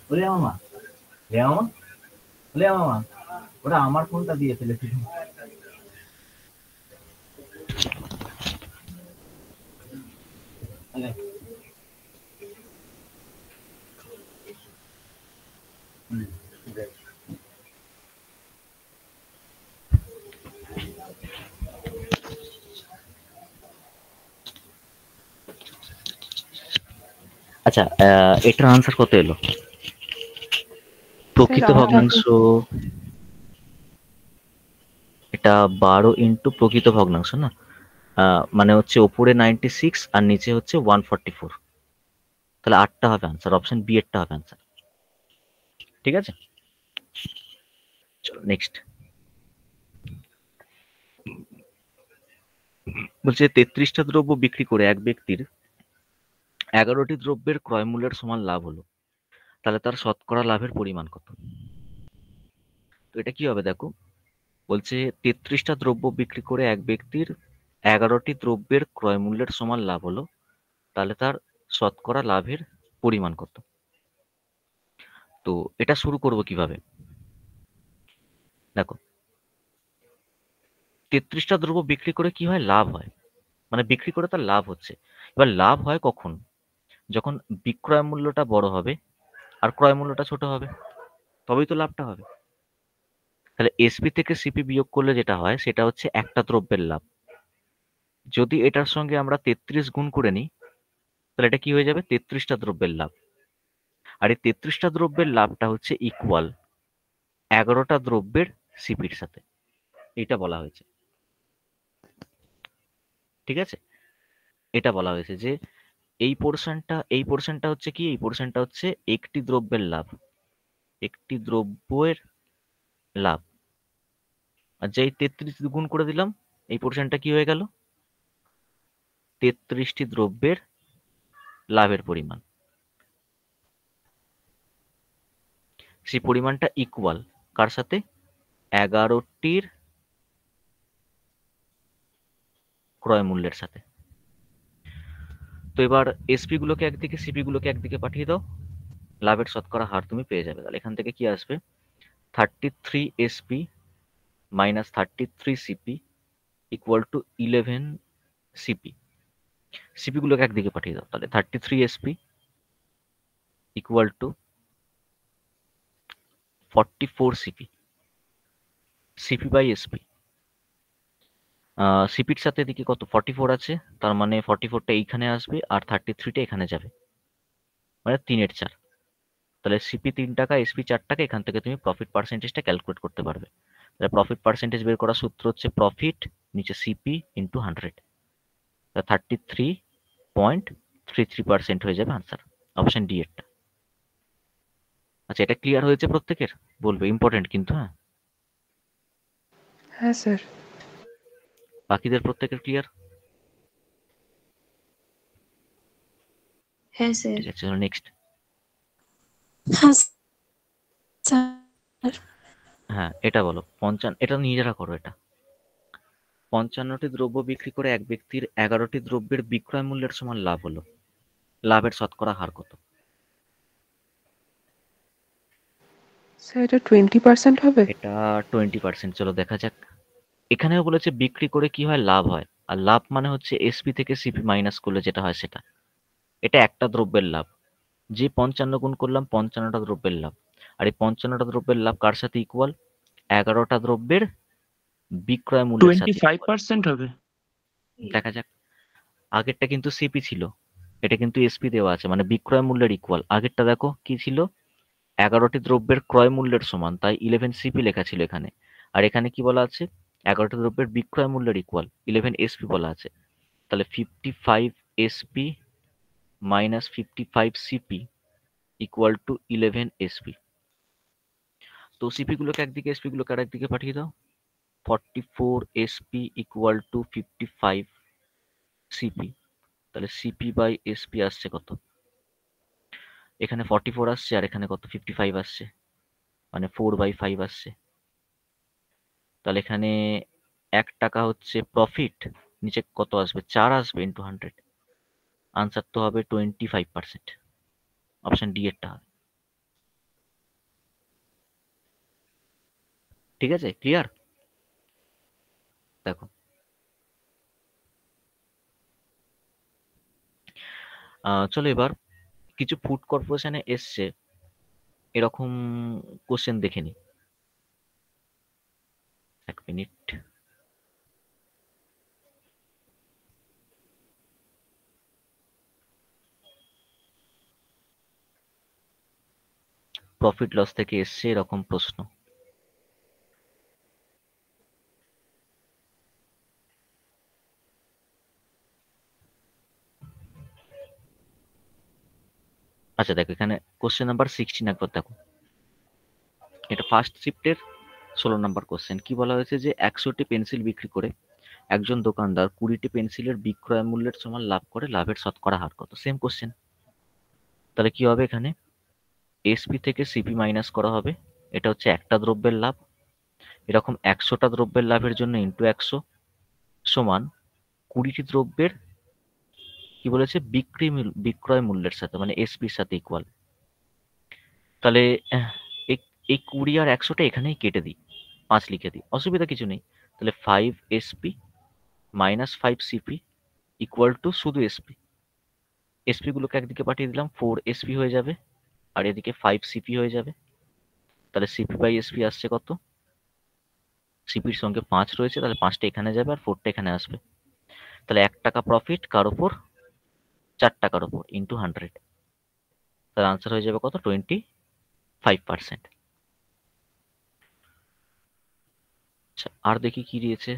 বলে মামা, ওটা আমার ফোনটা দিয়ে ফেলেছিল। আচ্ছা, এটার আনসার কত এলো? প্রকৃত ভগ্নাংশ এটা 12 ইন্টু প্রকৃত ভগ্নাংশ না, মানে হচ্ছে ওপরে 96 আর নিচে হচ্ছে 144। তাহলে 8টা হবে আনসার। অপশন বি এরটা হবে আনসার। ঠিক আছে, চলো নেক্সট। বলছে 33টা দ্রব্য বিক্রি করে এক ব্যক্তির 11টি দ্রব্যের ক্রয় মূল্যের সমান লাভ হলো, তাহলে তার শতকরা লাভের পরিমাণ কত? তো এটা কি হবে দেখো, বলছে 33টা দ্রব্য বিক্রি করে এক ব্যক্তির 11টি দ্রব্যের ক্রয় মূল্যের সমান লাভ হলো, তাহলে তার শতকরা লাভের পরিমাণ কত? তো এটা শুরু করব কিভাবে? দেখো, 33টা দ্রব্য বিক্রি করে কি হয়? লাভ হয়। মানে বিক্রি করে তার লাভ হচ্ছে। এবার লাভ হয় কখন? যখন বিক্রয় মূল্যটা বড় হবে আর ক্রয় মূল্যটা ছোট হবে, তবেই তো লাভটা হবে। তাহলে এসপি থেকে সিপি বিয়োগ করলে যেটা হয় সেটা হচ্ছে একটা দ্রব্যের লাভ। যদি এটার সঙ্গে আমরা 33 গুণ করে নিই, তাহলে এটা কি হয়ে যাবে? 33টা দ্রব্যের লাভ। আর এই 33টা দ্রব্যের লাভটা হচ্ছে ইকুয়াল 11টা দ্রব্যের সিপির সাথে। এটা বলা হয়েছে, ঠিক আছে? এটা বলা হয়েছে যে এই পোর্শনটা হচ্ছে কি? এই পোর্শনটা হচ্ছে একটি দ্রব্যের লাভ, একটি দ্রব্যের লাভ। আর যেই 33 গুণ করে দিলাম, এই পোর্শনটা কি হয়ে গেল? 33টি দ্রব্যের লাভের পরিমাণ। সেই পরিমাণটা ইকুয়াল কার সাথে? 11টির ক্রয় মূল্যের সাথে। তো এবার এসপি গুলোকে একদিকে, সিপি গুলোকে একদিকে পাঠিয়ে দাও, লাভের শতকরা হার তুমি পেয়ে যাবে। তাহলে এখান থেকে কি আসবে? 33 SP minus 33 CP equal to 11 CP. CP গুলোকে একদিকে পাঠিয়ে দাও, তাহলে 33 SP equal to 44 CP. CP by SP, সিপির সাথে এদিকে কত? 44 আছে, তার মানে 44টা এইখানে আসবে আর 33টা এখানে যাবে, মানে 3-এর 4। তাহলে সিপি 3 টাকা, এসপি 4 টাকা। এখান থেকে তুমি প্রফিট পার্সেন্টেজটা ক্যালকুলেট করতে পারবে। তাহলে প্রফিট পার্সেন্টেজ বের করার সূত্র হচ্ছে প্রফিট নিচে সিপি ইন্টু 100। 33.33% হয়ে যাবে আনসার, অপশন ডি এরটা। আচ্ছা, এটা ক্লিয়ার হয়েছে প্রত্যেকের? বলবে, ইম্পর্টেন্ট কিন্তু। হ্যাঁ, হ্যাঁ স্যার। বাকিদের প্রত্যেকের ক্লিয়ার? হ্যাঁ স্যার। ঠিক আছে, চলো নেক্সট। হ্যাঁ স্যার। হ্যাঁ, এটা বলো। এটা নিজেরা করো। এটা 55টি দ্রব্য বিক্রি করে এক ব্যক্তির 11টি দ্রব্যের বিক্রয় মূল্যের সমান লাভ হলো। লাভের শতকরা হার কত? স্যার এটা 20% হবে? এটা 20%। চলো দেখা যাক। এখানেও বলেছে বিক্রি করে কি হয়? লাভ হয়। আর লাভ মানে হচ্ছে এসপি থেকে সিপি মাইনাস করলে যেটা হয় সেটা। এটা একটা দ্রব্যের লাভ। যে 55 গুণ করলাম 55টা দ্রব্যের লাভ। আর এই 55টা দ্রব্যের লাভ কার সাথে ইকুয়াল? 11টা দ্রব্যের বিক্রয় মূল্যের সাথে equal। 25% হবে। দেখা যাক। আগেরটা কিন্তু সিপি ছিল, এটা কিন্তু এসপি দেওয়া আছে, মানে বিক্রয় মূল্যের ইকুয়াল। আগেরটা দেখো কি ছিল? 11টি দ্রব্যের ক্রয় মূল্যের সমান, তাই 11 সিপি লেখা ছিল এখানে। আর এখানে কি বলা আছে? 11টি দ্রব্যের বিক্রয় মূল্যের ইকুয়াল 11 এসপি বলা আছে। তাহলে 55 SP minus 55 CP equal to 11 SP. তো সিপি গুলোকে একদিকে, এসপি গুলোকে আর একদিকে পাঠিয়ে দাও। 44 এসপি ইকুয়াল টু 55 সিপি। তাহলে সিপি বাই এসপি আসছে কত? এখানে 44 আসছে আর এখানে কত? 55 আসছে, মানে 4/5 আসছে। তাহলে এখানে 1 টাকা হচ্ছে প্রফিট, নিচে কত আসবে? 4 আসবে ইন্টু 100। আনসার তো হবে 25%, অপশন ডি এরটা হবে। ঠিক আছে, ক্লিয়ার? দেখো, চলো এবার কিছু ফুড কর্পোরেশনে এসছে এরকম কোশ্চেন দেখে নি। 1 মিনিট। প্রফিট লস থেকে এসছে এরকম প্রশ্ন। আচ্ছা দেখো, এখানে কোশ্চেন নাম্বার 16 একবার দেখো। এটা ফার্স্ট শিফটের 16 নাম্বার কোশ্চেন। কি বলা হয়েছে? যে 100টি পেন্সিল বিক্রি করে একজন দোকানদার 20টি পেন্সিলের বিক্রয় মূল্যের সমান লাভ করে, লাভের শতকরা হার কত? Same question. তাহলে কি হবে? এখানে এসপি থেকে সিপি মাইনাস করা হবে, এটা হচ্ছে একটা দ্রব্যের লাভ। এরকম 100টা দ্রব্যের লাভের জন্য ইন্টু 100 সমান 20টি দ্রব্যের কি বলেছে? বিক্রয় মূল্যের সাথে, মানে এসপির সাথে ইকুয়াল। তাহলে এই 20 আর 100টা এখানেই কেটে দিই, 5 লিখে দিই, অসুবিধা কিছু নেই। তাহলে 5 SP minus 5 CP equal two শুধু এসপি। এসপি গুলোকে একদিকে পাঠিয়ে দিলাম, 4 এসপি হয়ে যাবে আর এদিকে 5 সিপি হয়ে যাবে। তাহলে সিপি বাই এসপি আসছে কত? সিপির সঙ্গে 5 রয়েছে, তাহলে 5টা এখানে যাবে আর 4টা এখানে আসবে। তাহলে 1 টাকা প্রফিট কার ওপর? 4 টাকার ওপর ইন্টু 100। তার আনসার হয়ে যাবে কত? 25%। আচ্ছা, আর দেখি কি দিয়েছে।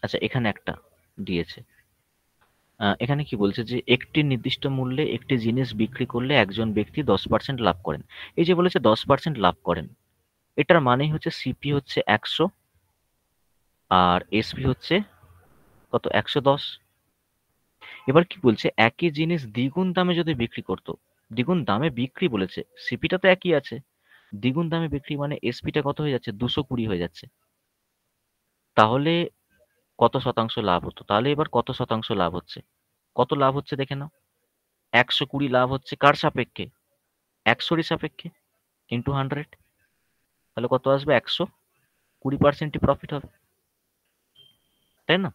আচ্ছা, এখানে একটা দিয়েছে। এখানে কি বলছে যে একটি নির্দিষ্ট মূল্যে একটি জিনিস বিক্রি করলে একজন ব্যক্তি 10% লাভ করেন। এই যে বলেছে 10% লাভ করেন, এটার মানেই হচ্ছে সিপি হচ্ছে 100 আর এসপি হচ্ছে কত? 110। এবার কি বলছে, একই জিনিস দ্বিগুণ দামে যদি বিক্রি করতো, দ্বিগুণ দামে বিক্রি বলেছে, সিপিটা তো একই আছে, দ্বিগুণ দামে বিক্রি মানে এসপিটা কত হয়ে যাচ্ছে? 220 হয়ে যাচ্ছে। তাহলে কত শতাংশ লাভ হতো? তাহলে এবার কত শতাংশ লাভ হচ্ছে? কত লাভ হচ্ছে দেখে নাও। 120 লাভ হচ্ছে কার সাপেক্ষে? 100-র সাপেক্ষে ইন্টু 100। তাহলে কত আসবে? 120%ই প্রফিট হবে, তাই না?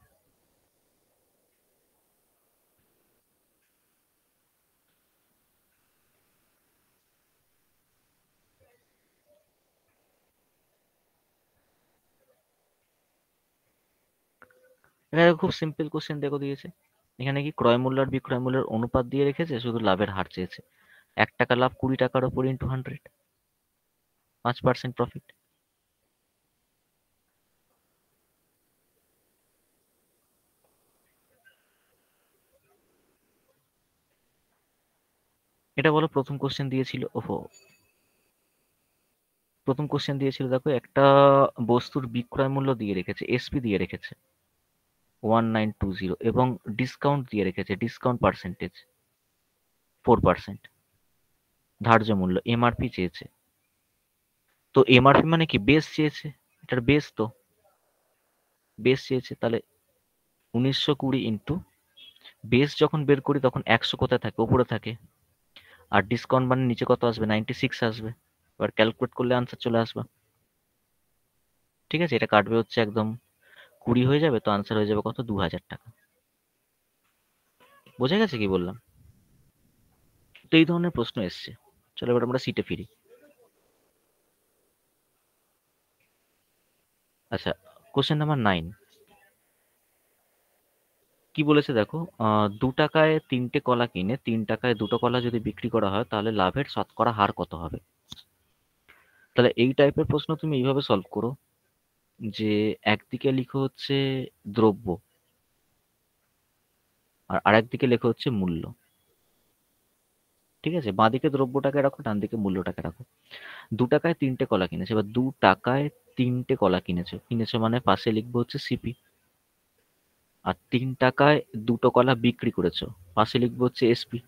এখানে খুব সিম্পল কোশ্চেন দেখো দিয়েছে। এখানে কি ক্রয় মূল্য আর বিক্রয় মূল্যের অনুপাত দিয়ে রেখেছে, শুধু লাভের হার চেয়েছে। 1 টাকা লাভ 20 টাকার ওপর ইন্টু 100, 5% প্রফিট। এটা বলো প্রথম কোশ্চেন দিয়েছিল। ওহো, প্রথম কোশ্চেন দিয়েছিল দেখো, একটা বস্তুর বিক্রয় মূল্য দিয়ে রেখেছে, এসপি দিয়ে রেখেছে 1920 এবং ডিসকাউন্ট দিয়ে রেখেছে, ডিসকাউন্ট পার্সেন্টেজ 4%। ধার্য মূল্য এমআরপি চেয়েছে। তো এমআরপি মানে কি? বেস চেয়েছে, এটার বেস তো বেস চেয়েছে। তাহলে 1920 ইন্টু বেস যখন বের করি তখন 100 কোথায় থাকে? উপরে থাকে। আর ডিসকাউন্ট মানে নিচে কত আসবে? 96 আসবে। এবার ক্যালকুলেট করলে আনসার চলে আসবে। ঠিক আছে, এটা কাটবে হচ্ছে একদম 20 হয়ে যাবে, তো আনসার হয়ে যাবে কত? 2000 টাকা। বোঝা গেছে কি বললাম? তো এই ধরনের প্রশ্ন এসছে। চলো এবার আমরা সিটে ফিরি। আচ্ছা, কোশ্চেন নাম্বার 9 কি বলেছে দেখো, 2 টাকায় 3টে কলা কিনে 3 টাকায় 2টো কলা যদি বিক্রি করা হয় তাহলে লাভের শতকরা হার কত হবে? তাহলে এই টাইপের প্রশ্ন তুমি এইভাবে সলভ করো যে একদিকে লিখো হচ্ছে দ্রব্য আর আরেকদিকে লেখো হচ্ছে মূল্য। ঠিক আছে, বাঁদিকে দ্রব্যটাকে রাখো, ডান দিকে মূল্যটাকে রাখো। 2 টাকায় 3টে কলা কিনেছে। এবার 2 টাকায় 3টে কলা কিনেছো মানে পাশে লিখবো হচ্ছে সিপি। আর 3 টাকায় 2টো কলা বিক্রি করেছো, পাশে লিখবো হচ্ছে এসপি।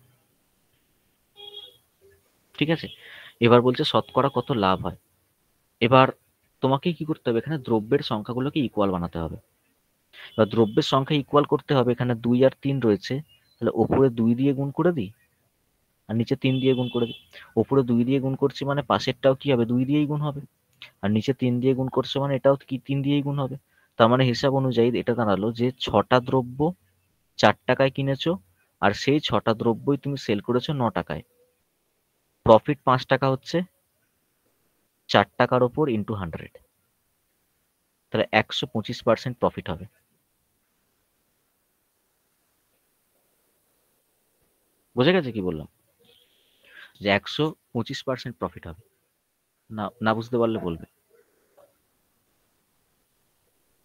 ঠিক আছে, এবার বলছে শতকরা কত লাভ হয়। এবার তোমাকে কি করতে হবে, এখানে দ্রব্যের সংখ্যাগুলোকে ইকুয়াল বানাতে হবে। এবার দ্রব্যের সংখ্যা ইকুয়াল করতে হবে, এখানে 2 আর 3 রয়েছে, তাহলে ওপরে 2 দিয়ে গুণ করে দিই আর নিচে 3 দিয়ে গুণ করে দিই। ওপরে 2 দিয়ে গুণ করছি মানে পাশেরটাও কি হবে? 2 দিয়েই গুণ হবে। আর নিচে 3 দিয়ে গুণ করছে মানে এটাও কি 3 দিয়েই গুণ হবে। তার মানে হিসাব অনুযায়ী এটা দাঁড়ালো যে 6টা দ্রব্য 4 টাকায় কিনেছো আর সেই 6টা দ্রব্যই তুমি সেল করেছো 9 টাকায়। প্রফিট 5 টাকা হচ্ছে 4 টাকার ওপর ইন্টু 100, তাহলে 125% প্রফিট হবে। বোঝা গেছে কি বললাম? যে 125% প্রফিট হবে। না না বুঝতে পারলে বলবে।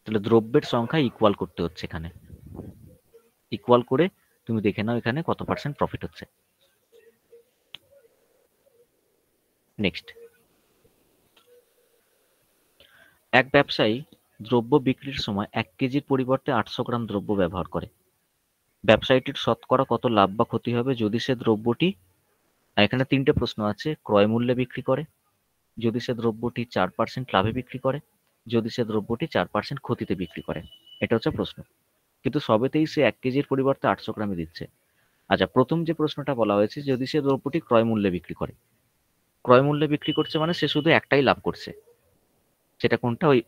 তাহলে দ্রব্যের সংখ্যা ইকুয়াল করতে হচ্ছে, এখানে ইকুয়াল করে তুমি দেখে নাও এখানে কত পার্সেন্ট প্রফিট হচ্ছে। নেক্সট, এক ব্যবসায়ী দ্রব্য বিক্রির সময় 1 কেজির পরিবর্তে 800 গ্রাম দ্রব্য ব্যবহার করে। ব্যবসায়ীটির শতকরা কত লাভ বা ক্ষতি হবে যদি সে দ্রব্যটি, এখানে 3টে প্রশ্ন আছে, ক্রয় মূল্যে বিক্রি করে, যদি সে দ্রব্যটি 4% লাভে বিক্রি করে, যদি সে দ্রব্যটি 4% ক্ষতিতে বিক্রি করে। এটা হচ্ছে প্রশ্ন, কিন্তু সবেতেই সে 1 কেজির পরিবর্তে 800 গ্রামে দিচ্ছে। আচ্ছা, প্রথম যে প্রশ্নটা বলা হয়েছে, যদি সে দ্রব্যটি ক্রয় মূল্যে বিক্রি করে, ক্রয় মূল্যে বিক্রি করছে মানে সে শুধু একটাই লাভ করছে, সেটা কোনটা? ওই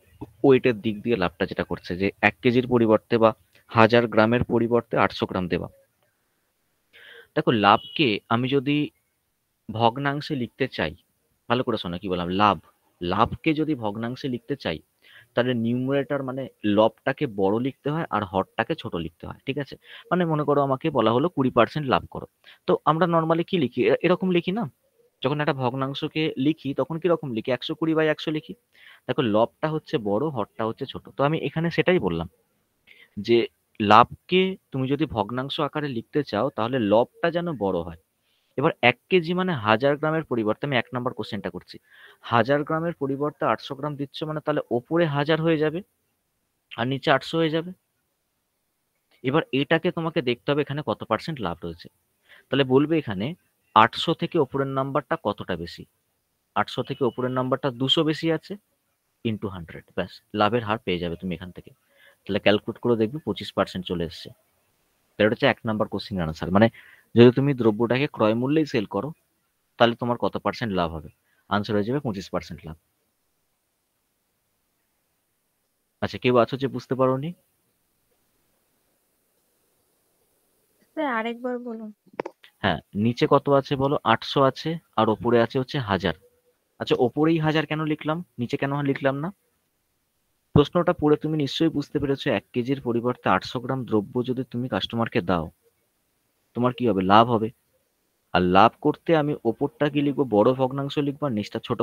ওয়েটের দিক দিয়ে লাভটা যেটা করছে, যে 1 কেজির পরিবর্তে বা 1000 গ্রামের পরিবর্তে 800 গ্রাম দেওয়া। দেখো, লাভকে আমি যদি ভগ্নাংশে লিখতে চাই, ভালো করে শোনো কি বললাম, লাভকে যদি ভগ্নাংশে লিখতে চাই, তাহলে নিউমারেটর মানে লবটাকে বড় লিখতে হয় আর হরটাকে ছোট লিখতে হয়, ঠিক আছে? মানে মনে করো আমাকে বলা হলো 20% লাভ করো, তো আমরা নর্মালি কি লিখি? এরকম লিখি না? যখন একটা ভগ্নাংশকে লিখি তখন কিরকম লিখি? 120/100 লিখি। দেখো, লবটা হচ্ছে বড়, হরটা হচ্ছে ছোট, তো আমি এখানে সেটাই বললাম যে লাভকে তুমি যদি ভগ্নাংশ আকারে লিখতে চাও তাহলে লবটা যেন বড় হয়। এবার 1 কেজি মানে 1000 গ্রামের পরিবর্তে, আমি 1 নাম্বার কোশ্চেনটা করছি, 1000 গ্রামের পরিবর্তে 800 গ্রাম দিচ্ছ, মানে তাহলে ওপরে 1000 হয়ে যাবে আর নিচে 800 হয়ে যাবে। এবার এটাকে তোমাকে দেখতে হবে এখানে কত পার্সেন্ট লাভ রয়েছে। তাহলে বলবে এখানে 800 থেকে ওপরের নাম্বারটা কতটা বেশি। 800 থেকে ওপরের নাম্বারটা 200 বেশি আছে, ইন্টু 100, ব্যাস লাভের হার পেয়ে যাবে তুমি এখান থেকে। তাহলে ক্যালকুলেট করে দেখবে 25% চলে এসছে। এটা হচ্ছে 1 নাম্বার কোশ্চেনের আনসার। মানে যদি তুমি দ্রব্যটাকে ক্রয় মূল্যেই সেল করো তাহলে তোমার কত পার্সেন্ট লাভ হবে? আনসার হয়ে যাবে 25% লাভ। আচ্ছা, কেউ আছো যে বুঝতে পারোনি? স্যার আরেকবার বলুন। হ্যাঁ, নিচে কত আছে বলো? 800 আছে আর ওপরে আছে হচ্ছে 1000। আচ্ছা, ওপরেই 1000 কেন লিখলাম, নিচে কেন লিখলাম না? প্রশ্নটা পড়ে তুমি নিশ্চয়ই বুঝতে পেরেছো 1 কেজির পরিবর্তে 800 গ্রাম দ্রব্য যদি তুমি কাস্টমারকে দাও, তোমার কি হবে? লাভ হবে। আর লাভ করতে আমি ওপরটা কি লিখবো? বড় ভগ্নাংশ লিখবো আর নিচটা ছোট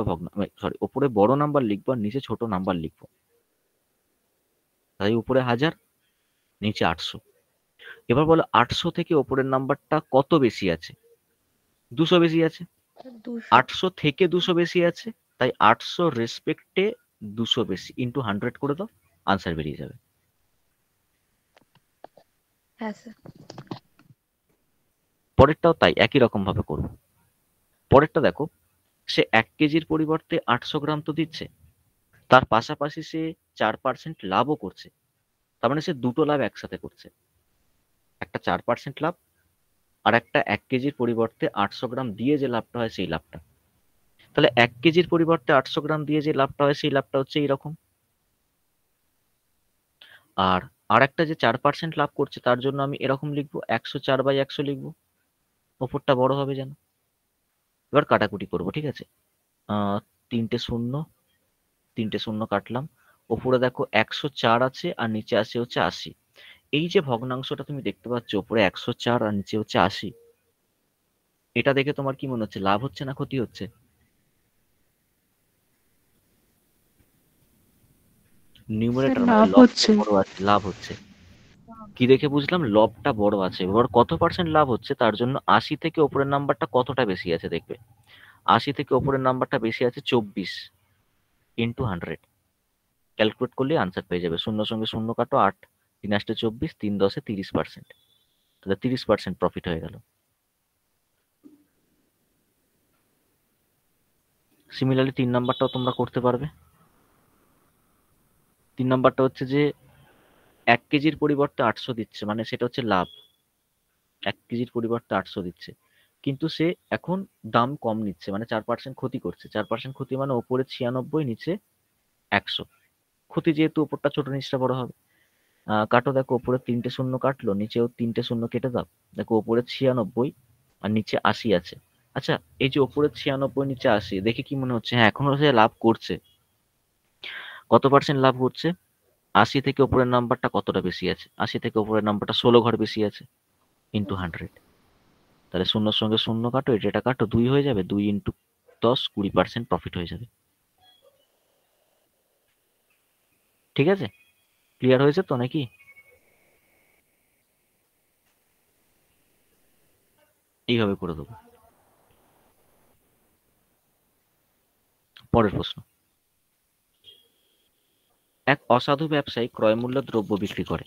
সরি, ওপরে বড় নাম্বার লিখবো আর নিচে ছোট নাম্বার লিখবো। তাই উপরে 1000, নিচে 800। এবার বলো 800 থেকে ওপরের নাম্বারটা কত বেশি আছে? 200 বেশি আছে। 200। 800 থেকে 200 বেশি আছে, তাই 800 রেসপেক্টে 200 বেশি, ইন্টু 100 করে দাও, আনসার বেরিয়ে যাবে। হ্যাঁ স্যার। পরেরটাও তাই, একই রকম ভাবে করবো। পরেরটা দেখো, সে 1 কেজির পরিবর্তে 800 গ্রাম তো দিচ্ছে, তার পাশাপাশি সে 4% লাভও করছে। তার মানে সে দুটো লাভ একসাথে করছে, একটা 4% লাভ আর একটা 1 কেজির পরিবর্তে 800 গ্রাম দিয়ে যে লাভটা হয় সেই লাভটা। তাহলে 1 কেজির পরিবর্তে 800 গ্রাম দিয়ে যে লাভটা হয় সেই লাভটা হচ্ছে এইরকম। আর আরেকটা যে 4% লাভ করছে তার জন্য আমি এরকম লিখবো, 104/100 লিখবো, ওপরটা বড় হবে যেন। এবার কাটাকুটি করবো, ঠিক আছে? আহ 3টে শূন্য, 3টে শূন্য কাটলাম। ওপরে দেখো 104 আছে আর নিচে আছে হচ্ছে 80। এই যে ভগ্নাংশটা তুমি দেখতে পাচ্ছ, ওপরে 104 আর নিচে হচ্ছে 80, এটা দেখে তোমার কি মনে হচ্ছে? লাভ হচ্ছে না ক্ষতি হচ্ছে? নিউমারেটর মানে লাভ লবটা হচ্ছে। বড় আছে, লাভ হচ্ছে। কি দেখে বুঝলাম? লবটা বড় আছে। এবার কত পার্সেন্ট লাভ হচ্ছে তার জন্য 80 থেকে ওপরের নাম্বারটা কতটা বেশি আছে দেখবে। 80 থেকে ওপরের নাম্বারটা বেশি আছে 24, ইন্টু 100, ক্যালকুলেট করলে আনসার পেয়ে যাবে। শূন্য সঙ্গে শূন্য কাটো, 8, 3 8 24, 3 10 30%, তাহলে 30% প্রফিট হয়ে গেল। সিমিলারলি 3 নাম্বারটাও তোমরা করতে পারবে। 3 নাম্বারটা হচ্ছে যে 1 কেজির পরিবর্তে 800 দিচ্ছে, মানে সেটা হচ্ছে লাভ। 1 কেজির পরিবর্তে 800 দিচ্ছে, কিন্তু সে এখন দাম কম নিচ্ছে, মানে 4% ক্ষতি করছে। 4% ক্ষতি মানে ওপরে 96, নিচে 100। ক্ষতি যেহেতু ওপরটা ছোট নিচটা বড় হবে। কাটো, দেখো ওপরে 3টে শূন্য কাটলো, নিচেও 3টে শূন্য কেটে দাও। দেখো ওপরে 96 আর নিচে 80 আছে। আচ্ছা, এই যে ওপরে 96 নিচে 80 দেখে কি মনে হচ্ছে? হ্যাঁ, এখনো সে লাভ করছে। কত পার্সেন্ট লাভ করছে? 80 থেকে উপরের নাম্বারটা কতটা বেশি আছে? 80 থেকে উপরের নাম্বারটা 16 ঘর বেশি আছে, ইন্টু 100। তাহলে শূন্যর সঙ্গে শূন্য কাটো, এটা কাটো, 2 হয়ে যাবে। 2 ইন্টু 10, 20% প্রফিট হয়ে যাবে। ঠিক আছে? ক্লিয়ার হয়েছে তো নাকি? এইভাবে করে দেবো। পরের প্রশ্ন, এক অসাধু ব্যবসায়ী ক্রয়মূল্য দ্রব্য বিক্রি করে,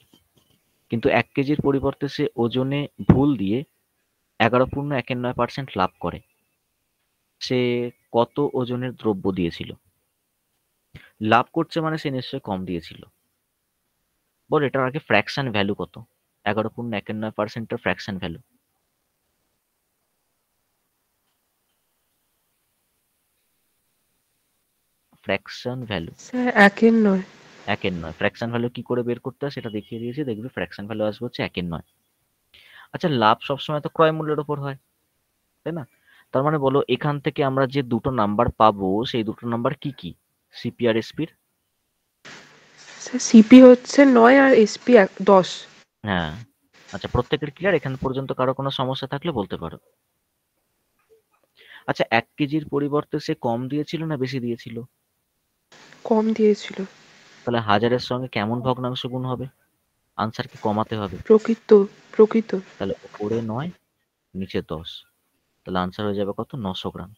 কিন্তু 1 কেজির পরিবর্তে সে ওজনে ভুল দিয়ে 11.19% লাভ করে। সে কত ওজনের দ্রব্য দিয়েছিল? লাভ করছে মানে সে নিশ্চয়ই কম দিয়েছিল। বল এটার আগে ফ্র্যাকশন ভ্যালু কত? 11.19%-এর fraction value. Fraction value sir একের নয়। 1/9। ফ্র্যাকশন ভ্যালু কি করে বের করতে হয় সেটা দেখিয়ে দিয়েছি, দেখবি ফ্র্যাকশন ভ্যালু আসবে হচ্ছে 1/9। আচ্ছা, লাভ সবসময় তো ক্রয় মূল্যের উপর হয়, তাই না? তার মানে বলো এখান থেকে আমরা যে দুটো নাম্বার পাবো সেই দুটো নাম্বার কি কি? সিপি আর এসপির? স্যার সিপি হচ্ছে 9 আর এসপি 10। হ্যাঁ। আচ্ছা, প্রত্যেকের ক্লিয়ার? এখান পর্যন্ত কারো কোনো সমস্যা থাকলে বলতে পারো। আচ্ছা, 1 কেজির পরিবর্তে সে কম দিয়েছিল না বেশি দিয়েছিল? কম দিয়েছিল। তাহলে হাজারের সঙ্গে কেমন ভগ্নাংশ গুণ হবে? আনসারকে কমাতে হবে। প্রকৃত। তাহলে উপরে 9, নিচে 10, তাহলে আনসার হয়ে যাবে কত? 900 গ্রাম।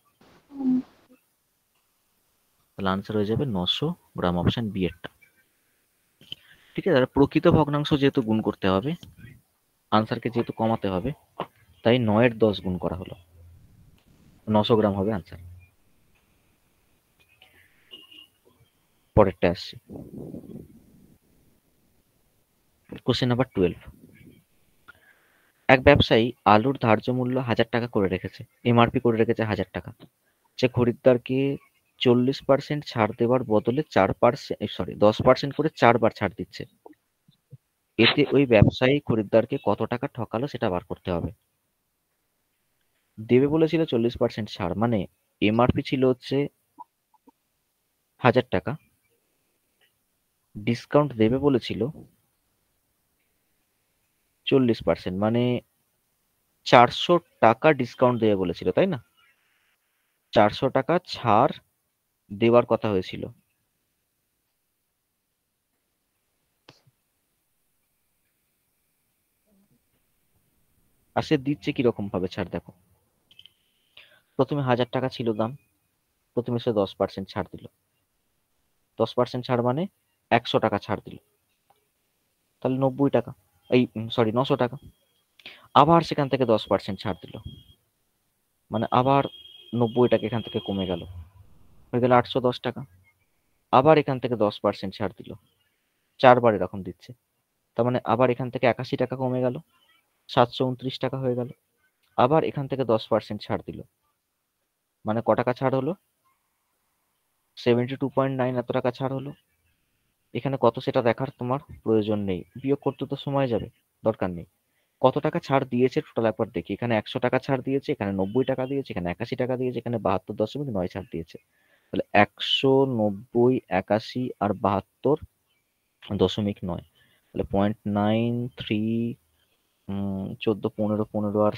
তাহলে আনসার হয়ে যাবে 900 গ্রাম, অপশন বি এরটা। ঠিক আছে, তাহলে প্রকৃত ভগ্নাংশ যেহেতু গুণ করতে হবে, আনসারকে যেহেতু কমাতে হবে, তাই 9 এর 10 গুণ করা হলো, 900 গ্রাম হবে আনসার। পরেরটা আসছে, কোশ্চেন নাম্বার 12। এক ব্যবসায়ী আলুর ধার্য মূল্য 1000 টাকা করে রেখেছে, এমআরপি করে রেখেছে 1000 টাকা। সে খরিদ্দারকে 40% ছাড় দেওয়ার বদলে 10% করে 4 বার ছাড় দিচ্ছে। এতে ওই ব্যবসায়ী খরিদ্দারকে কত টাকা ঠকালো সেটা বার করতে হবে। দেবে বলেছিল 40% ছাড়, মানে এমআরপি ছিল হচ্ছে 1000 টাকা, ডিসকাউন্ট দেবে বলেছিল 40%, মানে 400 টাকা ডিসকাউন্ট দেবে বলেছিল, তাই না? 400 টাকা ছাড় দেওয়ার কথা হয়েছিল। আর সে দিচ্ছে কিরকম ভাবে ছাড় দেখো। প্রথমে 1000 টাকা ছিল দাম, প্রথমে সে 10% ছাড় দিল। 10% ছাড় মানে 100 টাকা ছাড় দিল, তাহলে 90 টাকা, 900 টাকা। আবার সেখান থেকে 10% ছাড় দিল, মানে আবার 90 টাকা এখান থেকে কমে গেল, হয়ে গেল 810 টাকা। আবার এখান থেকে 10% ছাড় দিল, 4 বার এরকম দিচ্ছে, তার মানে আবার এখান থেকে 81 টাকা কমে গেল, 729 টাকা হয়ে গেল। আবার এখান থেকে 10% ছাড় দিল, মানে ক টাকা ছাড় হলো? 72.9 এত টাকা ছাড় হলো। এখানে কত সেটা দেখার তোমার প্রয়োজন নেই, বিয়োগ করতে তো সময় যাবে, দরকার নেই। কত টাকা ছাড় দিয়েছে টোটাল একবার দেখি। এখানে 100 টাকা ছাড় দিয়েছে, এখানে 90 টাকা দিয়েছে, এখানে 81 টাকা দিয়েছে, এখানে 72.9 ছাড় দিয়েছে। তাহলে 100, 90, 81 আর 72.9, তাহলে 0.93, 14, 15, 15 আর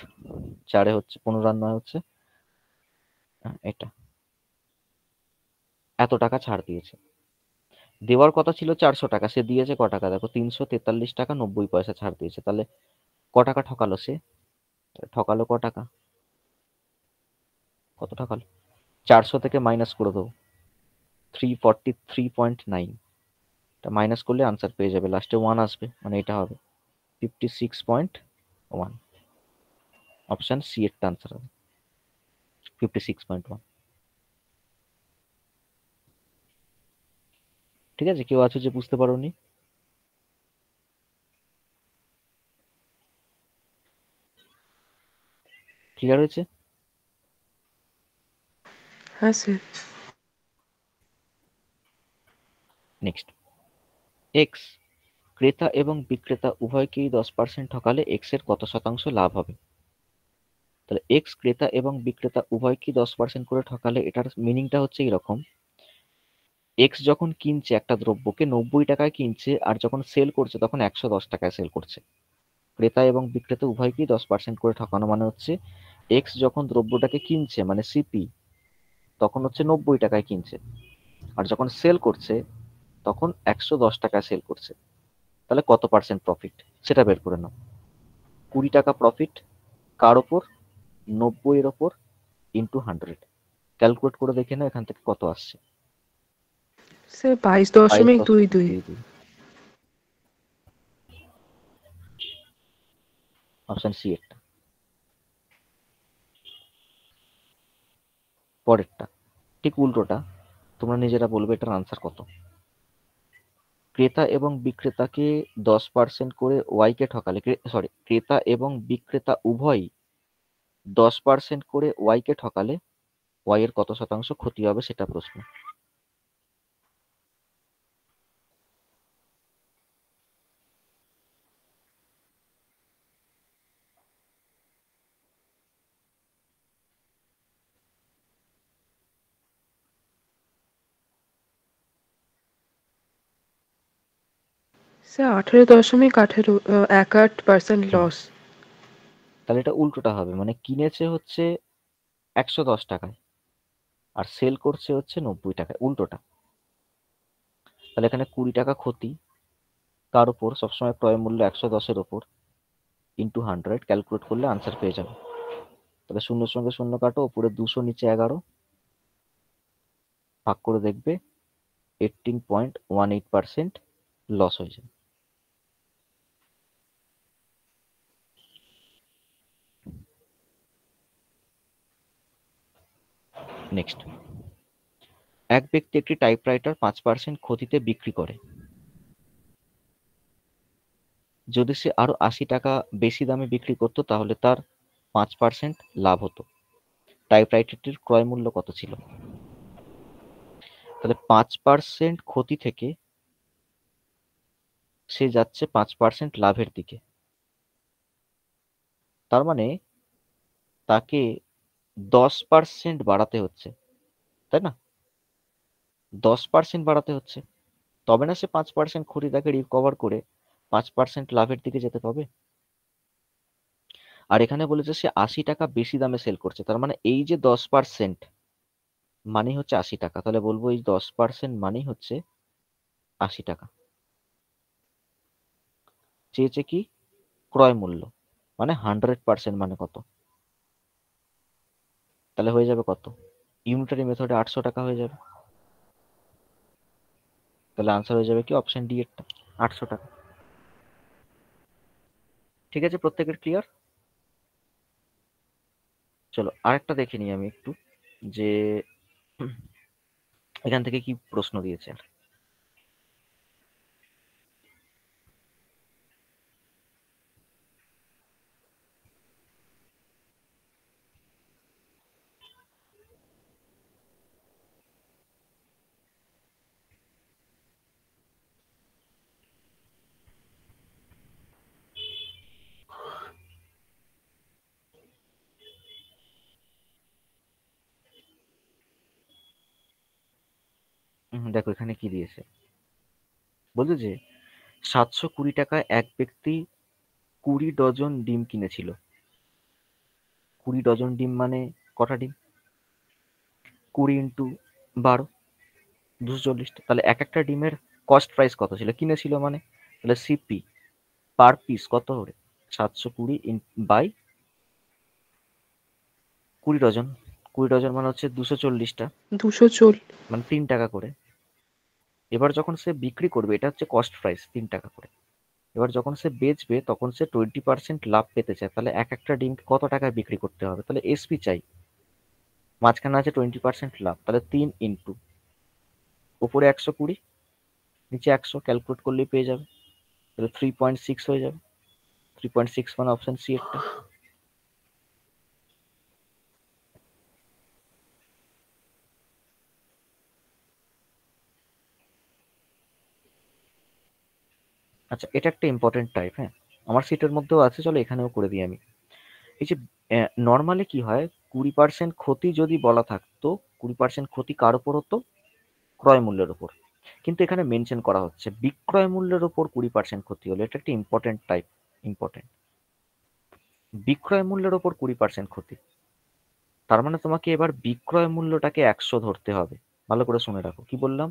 4 হচ্ছে 15 আর 9 হচ্ছে এটা, এত টাকা ছাড় দিয়েছে। দেওয়ার কথা ছিল 400 টাকা, সে দিয়েছে ক টাকা দেখো? 343 টাকা 90 পয়সা ছাড় দিয়েছে। তাহলে ক টাকা ঠকালো সে? ঠকালো ক টাকা? কত ঠকালো? 400 থেকে মাইনাস করে দেবো, 343.9, এটা মাইনাস করলে আনসার পেয়ে যাবে, লাস্টে 1 আসবে, মানে এটা হবে 56.1। অপশন সি এরটা আনসার হবে 56.1। ঠিক আছে, কেউ আছো যে বুঝতে পারোনি? ক্লিয়ার হয়েছে? হ্যাঁ স্যার। নেক্সট, এক্স ক্রেতা এবং বিক্রেতা উভয়কেই 10% ঠকালে এক্স এর কত শতাংশ লাভ হবে? তাহলে এক্স ক্রেতা এবং বিক্রেতা উভয়কেই 10% করে ঠকালে এটার মিনিংটা হচ্ছে এরকম, এক্স যখন কিনছে একটা দ্রব্যকে 90 টাকায় কিনছে, আর যখন সেল করছে তখন 110 টাকায় সেল করছে। ক্রেতা এবং বিক্রেতা উভয়কেই 10% করে ঠকানো মানে হচ্ছে এক্স যখন দ্রব্যটাকে কিনছে মানে সিপি, তখন হচ্ছে 90 টাকায় কিনছে, আর যখন সেল করছে তখন 110 টাকায় সেল করছে। তাহলে কত পার্সেন্ট প্রফিট সেটা বের করে নাও। 20 টাকা প্রফিট কার ওপর? 90 ওপর ইন্টু 100। ক্যালকুলেট করে দেখে নাও এখান থেকে কত আসছে। স্যার 22.22। 22.22। অপশন সি একটা। পরেরটা ঠিক উল্টোটা, তোমরা নিজেরা বলবে এটার আনসার কত। ক্রেতা এবং বিক্রেতাকে 10% করে ওয়াইকে ঠকালে, ক্রেতা এবং বিক্রেতা উভয়ই 10% করে ওয়াইকে ঠকালে ওয়াই এর কত শতাংশ ক্ষতি হবে সেটা প্রশ্ন। Sir 18.18% loss. তাহলে এটা উল্টোটা হবে, মানে কিনেছে হচ্ছে 110 টাকায় আর সেল করছে হচ্ছে 90 টাকায়, উল্টোটা। তাহলে এখানে 20 টাকা ক্ষতি, তার উপর সবসময় ক্রয় মূল্য 110-এর ওপর ইন্টু 100 ক্যালকুলেট করলে আনসার পেয়ে যাবে। তাহলে শূন্যর সঙ্গে শূন্য কাটো, উপরে 200 নিচে 11 ভাগ করে দেখবে 18.18% লস হয়ে যাবে। নেক্সট, এক ব্যক্তি একটি টাইপরাইটার 5% ক্ষতিতে বিক্রি করে। যদি সে আরো 80 টাকা বেশি দামে বিক্রি করত তাহলে তার 5% লাভ হতো। টাইপরাইটারটির ক্রয় মূল্য কত ছিল? তাহলে 5% ক্ষতি থেকে সে যাচ্ছে 5% লাভের দিকে, তার মানে তাকে 10% বাড়াতে হচ্ছে, তাই না? 10% বাড়াতে হচ্ছে, তবে না সে 5% ক্ষতিটাকে রিকভার করে 5% লাভের দিকে যেতে পাবে। আর এখানে বলেছে সে 80 টাকা বেশি দামে সেল করছে, তার মানে এই যে 10% মানে হচ্ছে 80 টাকা, তাহলে বলবো এই 10% মানেই হচ্ছে 80 টাকা। চেয়েছে কি ক্রয় মূল্য, মানে 100% মানে কত? তাহলে হয়ে যাবে কত? ইউনিটারি মেথডে 800 টাকা হয়ে যাবে। তাহলে আনসার হয়ে যাবে কি অপশন ডি এরটা, 800 টাকা। ঠিক আছে, প্রত্যেকের ক্লিয়ার? চলো আরেকটা দেখে নিই আমি একটু, যে এখান থেকে কি প্রশ্ন দিয়েছে। দেখো এখানে কি দিয়েছে, বলছে যে 720 টাকায় এক ব্যক্তি 20 ডজন ডিম কিনেছিল। 20 ডজন ডিম মানে কটা ডিম? 20 ইন্টু 12, 240। তাহলে এক একটা ডিমের কস্ট প্রাইস কত ছিল কিনেছিল মানে? তাহলে সিপি পার পিস কত হবে? 720 বাই 20 ডজন। 20 ডজন মানে হচ্ছে 240টা, 240। মানে 3 টাকা করে। এবার যখন সে বিক্রি করবে, এটা হচ্ছে কস্ট প্রাইস 3 টাকা করে। এবার যখন সে বেচবে তখন সে 20% লাভ পেতে চায়, তাহলে এক একটা ডিম কত টাকায় বিক্রি করতে হবে? তাহলে এসপি চাই, মাঝখানে আছে 20% লাভ, তাহলে 3 ইন্টু উপরে 120 নিচে 100 ক্যালকুলেট করলেই পেয়ে যাবে। তাহলে 3.6 হয়ে যাবে। 3.6 মানে অপশন সি একটা। আচ্ছা, এটা একটা ইম্পর্টেন্ট টাইপ, হ্যাঁ আমার সিটের মধ্যেও আছে, চলো এখানেও করে দিই আমি। এই যে নর্মালি কি হয়, 20% ক্ষতি যদি বলা থাকতো, 20% ক্ষতি কার উপর হতো? ক্রয় মূল্যের উপর। কিন্তু এখানে মেনশন করা হচ্ছে বিক্রয় মূল্যের উপর 20% ক্ষতি হলো, এটা একটা ইম্পর্টেন্ট টাইপ, ইম্পর্টেন্ট। বিক্রয় মূল্যের উপর 20% ক্ষতি, তার মানে তোমাকে এবার বিক্রয় মূল্যটাকে 100 ধরতে হবে। ভালো করে শুনে রাখো কি বললাম,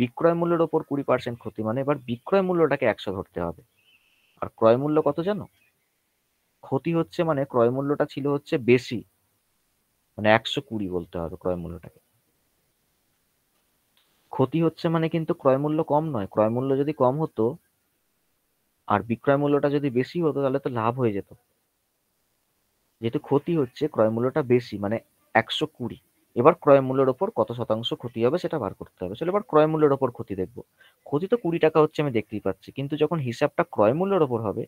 বিক্রয় মূল্যের উপর 20% ক্ষতি মানে এবার বিক্রয় মূল্যটাকে 100 ধরতে হবে। আর ক্রয় মূল্য কত জানো? ক্ষতি হচ্ছে মানে ক্রয় মূল্যটা ছিল হচ্ছে বেশি, মানে 120 বলতে হবে ক্রয় মূল্যটাকে। ক্ষতি হচ্ছে মানে কিন্তু ক্রয় মূল্য কম নয়, ক্রয় মূল্য যদি কম হতো আর বিক্রয় মূল্যটা যদি বেশি হতো তাহলে তো লাভ হয়ে যেত। যেহেতু ক্ষতি হচ্ছে, ক্রয় মূল্যটা বেশি মানে 120, এবার ক্রয় মূল্যের ওপর কত শতাংশ ক্ষতি হবে সেটা বার করতে হবে। চলো এবার ক্রয় মূল্যের ওপর ক্ষতি দেখবো। ক্ষতি তো 20 টাকা হচ্ছে আমি দেখতেই পাচ্ছি, কিন্তু যখন হিসাবটা ক্রয় মূল্যের ওপর হবে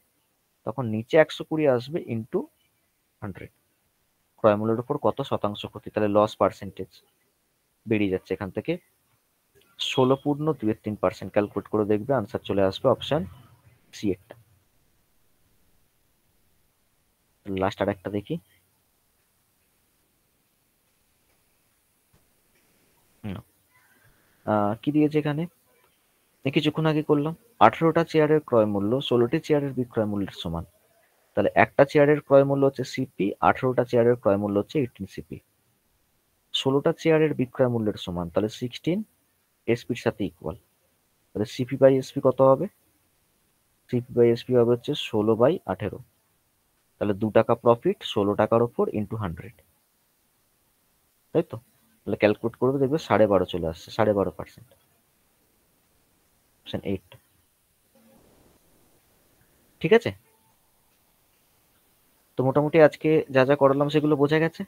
তখন নিচে 120 আসবে ইন্টু 100, ক্রয় মূল্যের ওপর কত শতাংশ ক্ষতি, তাহলে লস পার্সেন্টেজ বেরিয়ে যাচ্ছে এখান থেকে 16.23%। ক্যালকুলেট করে দেখবে আনসার চলে আসবে অপশন সি একটা। লাস্ট আর একটা দেখি। কি দিয়েছে এখানে, কিছুক্ষণ আগে করলাম 18টা চেয়ারের ক্রয় মূল্য 16টি চেয়ারের বিক্রয় মূল্যের সমান। তাহলে একটা চেয়ারের ক্রয় মূল্য হচ্ছে সিপি, 18টা চেয়ারের ক্রয় মূল্য হচ্ছে 18 সিপি। 16টা চেয়ারের বিক্রয় মূল্যের সমান, তাহলে 16 এসপির সাথে ইকুয়াল। তাহলে সিপি বাই এসপি কত হবে, সিপি বাই এসপি হবে হচ্ছে 16/18। তাহলে 2 টাকা প্রফিট 16 টাকার ওপর ইন্টু 100, তাই তো? তাহলে ক্যালকুলেট করবে দেখবে 12.5 চলে আসছে, 12.5%। অপশন 8। ঠিক আছে, তো মোটামুটি আজকে যা যা করালাম সেগুলো বোঝা গেছে।